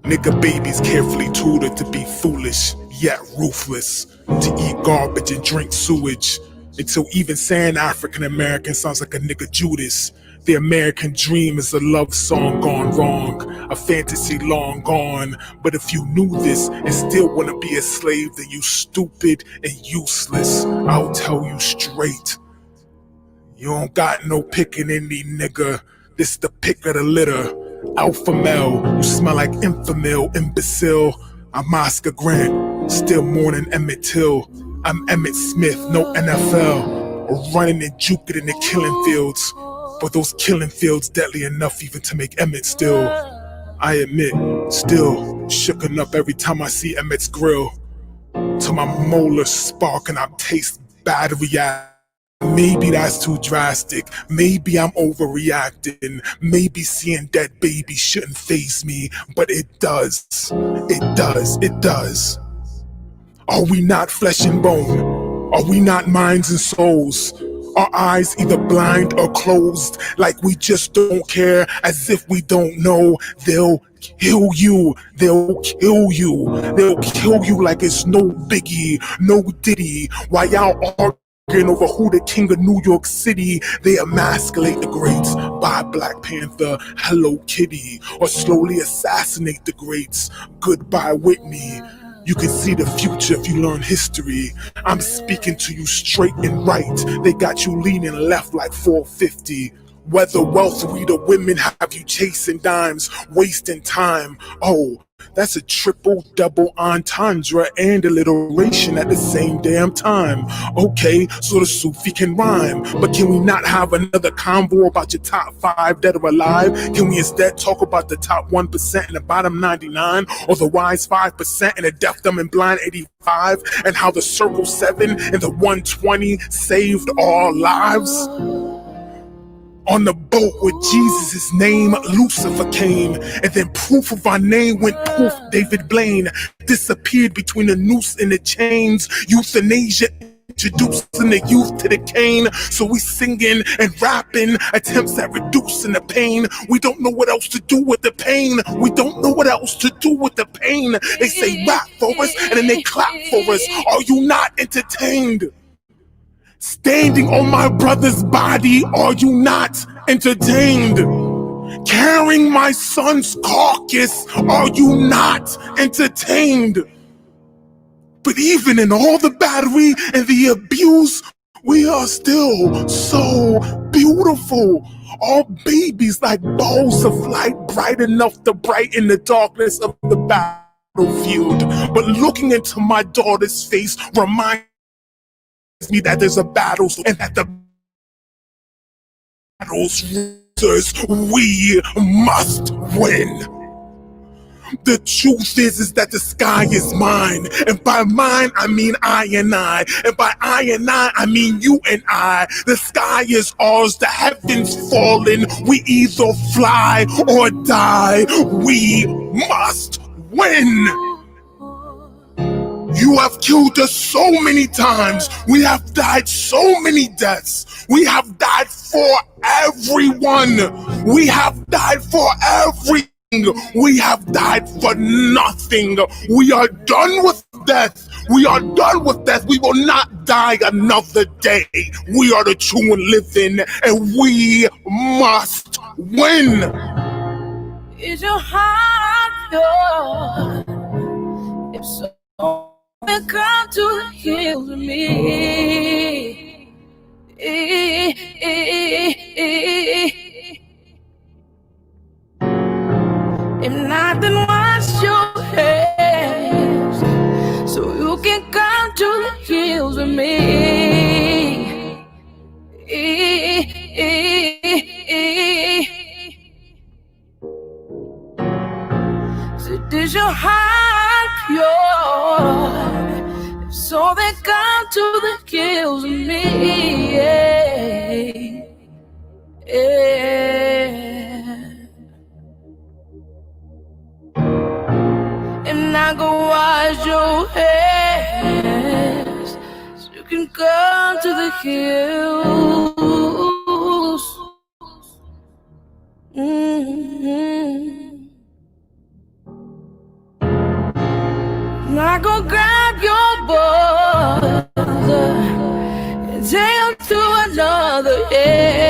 nigga babies carefully tutored to be foolish, yet ruthless, to eat garbage and drink sewage, until even saying African American sounds like a nigga Judas. The American dream is a love song gone wrong, a fantasy long gone. But if you knew this and still wanna be a slave, then you stupid and useless. I'll tell you straight. You don't got no picking in me, nigga. This the pick of the litter. Alpha male, you smell like infamil, imbecile. I'm Oscar Grant, still mourning Emmett Till. I'm Emmett Smith, no NFL. Or running and juking in the killing fields. But those killing fields deadly enough even to make Emmett still. I admit, still shooken up every time I see Emmett's grill. Till my molars spark and I taste battery ass. Maybe that's too drastic. Maybe I'm overreacting. Maybe seeing dead babies shouldn't faze me, but it does. It does. It does. Are we not flesh and bone? Are we not minds and souls? Our eyes either blind or closed, like we just don't care, as if we don't know. They'll kill you. They'll kill you. They'll kill you like it's no biggie, no diddy. While y'all arguing over who the king of New York City, they emasculate the greats, buy Black Panther, Hello Kitty, or slowly assassinate the greats, Goodbye Whitney. You can see the future if you learn history. I'm speaking to you straight and right. They got you leaning left like 450. Whether wealth, reader, women have you chasing dimes, wasting time. Oh, that's a triple double entendre and alliteration at the same damn time. Okay, so the Sufi can rhyme, but can we not have another convo about your top 5 dead or alive? Can we instead talk about the top 1% and the bottom 99, or the wise 5% and the deaf, dumb, and blind 85, and how the circle 7 and the 120 saved our lives? On the boat with Jesus' name, Lucifer came, and then proof of our name went poof. David Blaine disappeared between the noose and the chains. Euthanasia introducing the youth to the cane. So we singing and rapping, attempts at reducing the pain. We don't know what else to do with the pain. We don't know what else to do with the pain. They say rap for us, and then they clap for us. Are you not entertained? Standing on my brother's body, are you not entertained? Carrying my son's carcass, are you not entertained? But even in all the battery and the abuse, we are still so beautiful. Our babies like balls of light, bright enough to brighten the darkness of the battle. battlefield, but looking into my daughter's face reminds me that there's a battle and that the battles we must win. The truth is that the sky is mine, and by mine I mean I and I, and by I and I mean you and I. The sky is ours, the heavens fallen. We either fly or die. We must win. You have killed us so many times. We have died so many deaths. We have died for everyone. We have died for everything. We have died for nothing. We are done with death. We are done with death. We will not die another day. We are the true and living, and we must win. Is your heart pure? If so, then come to the hills with me. If not, then wash your hands so you can come to the hills with me. So is your heart pure? If so, then come to the hills with me. And I go wash your hands so you can come to the hills. And I go grab your brother and take him to another end.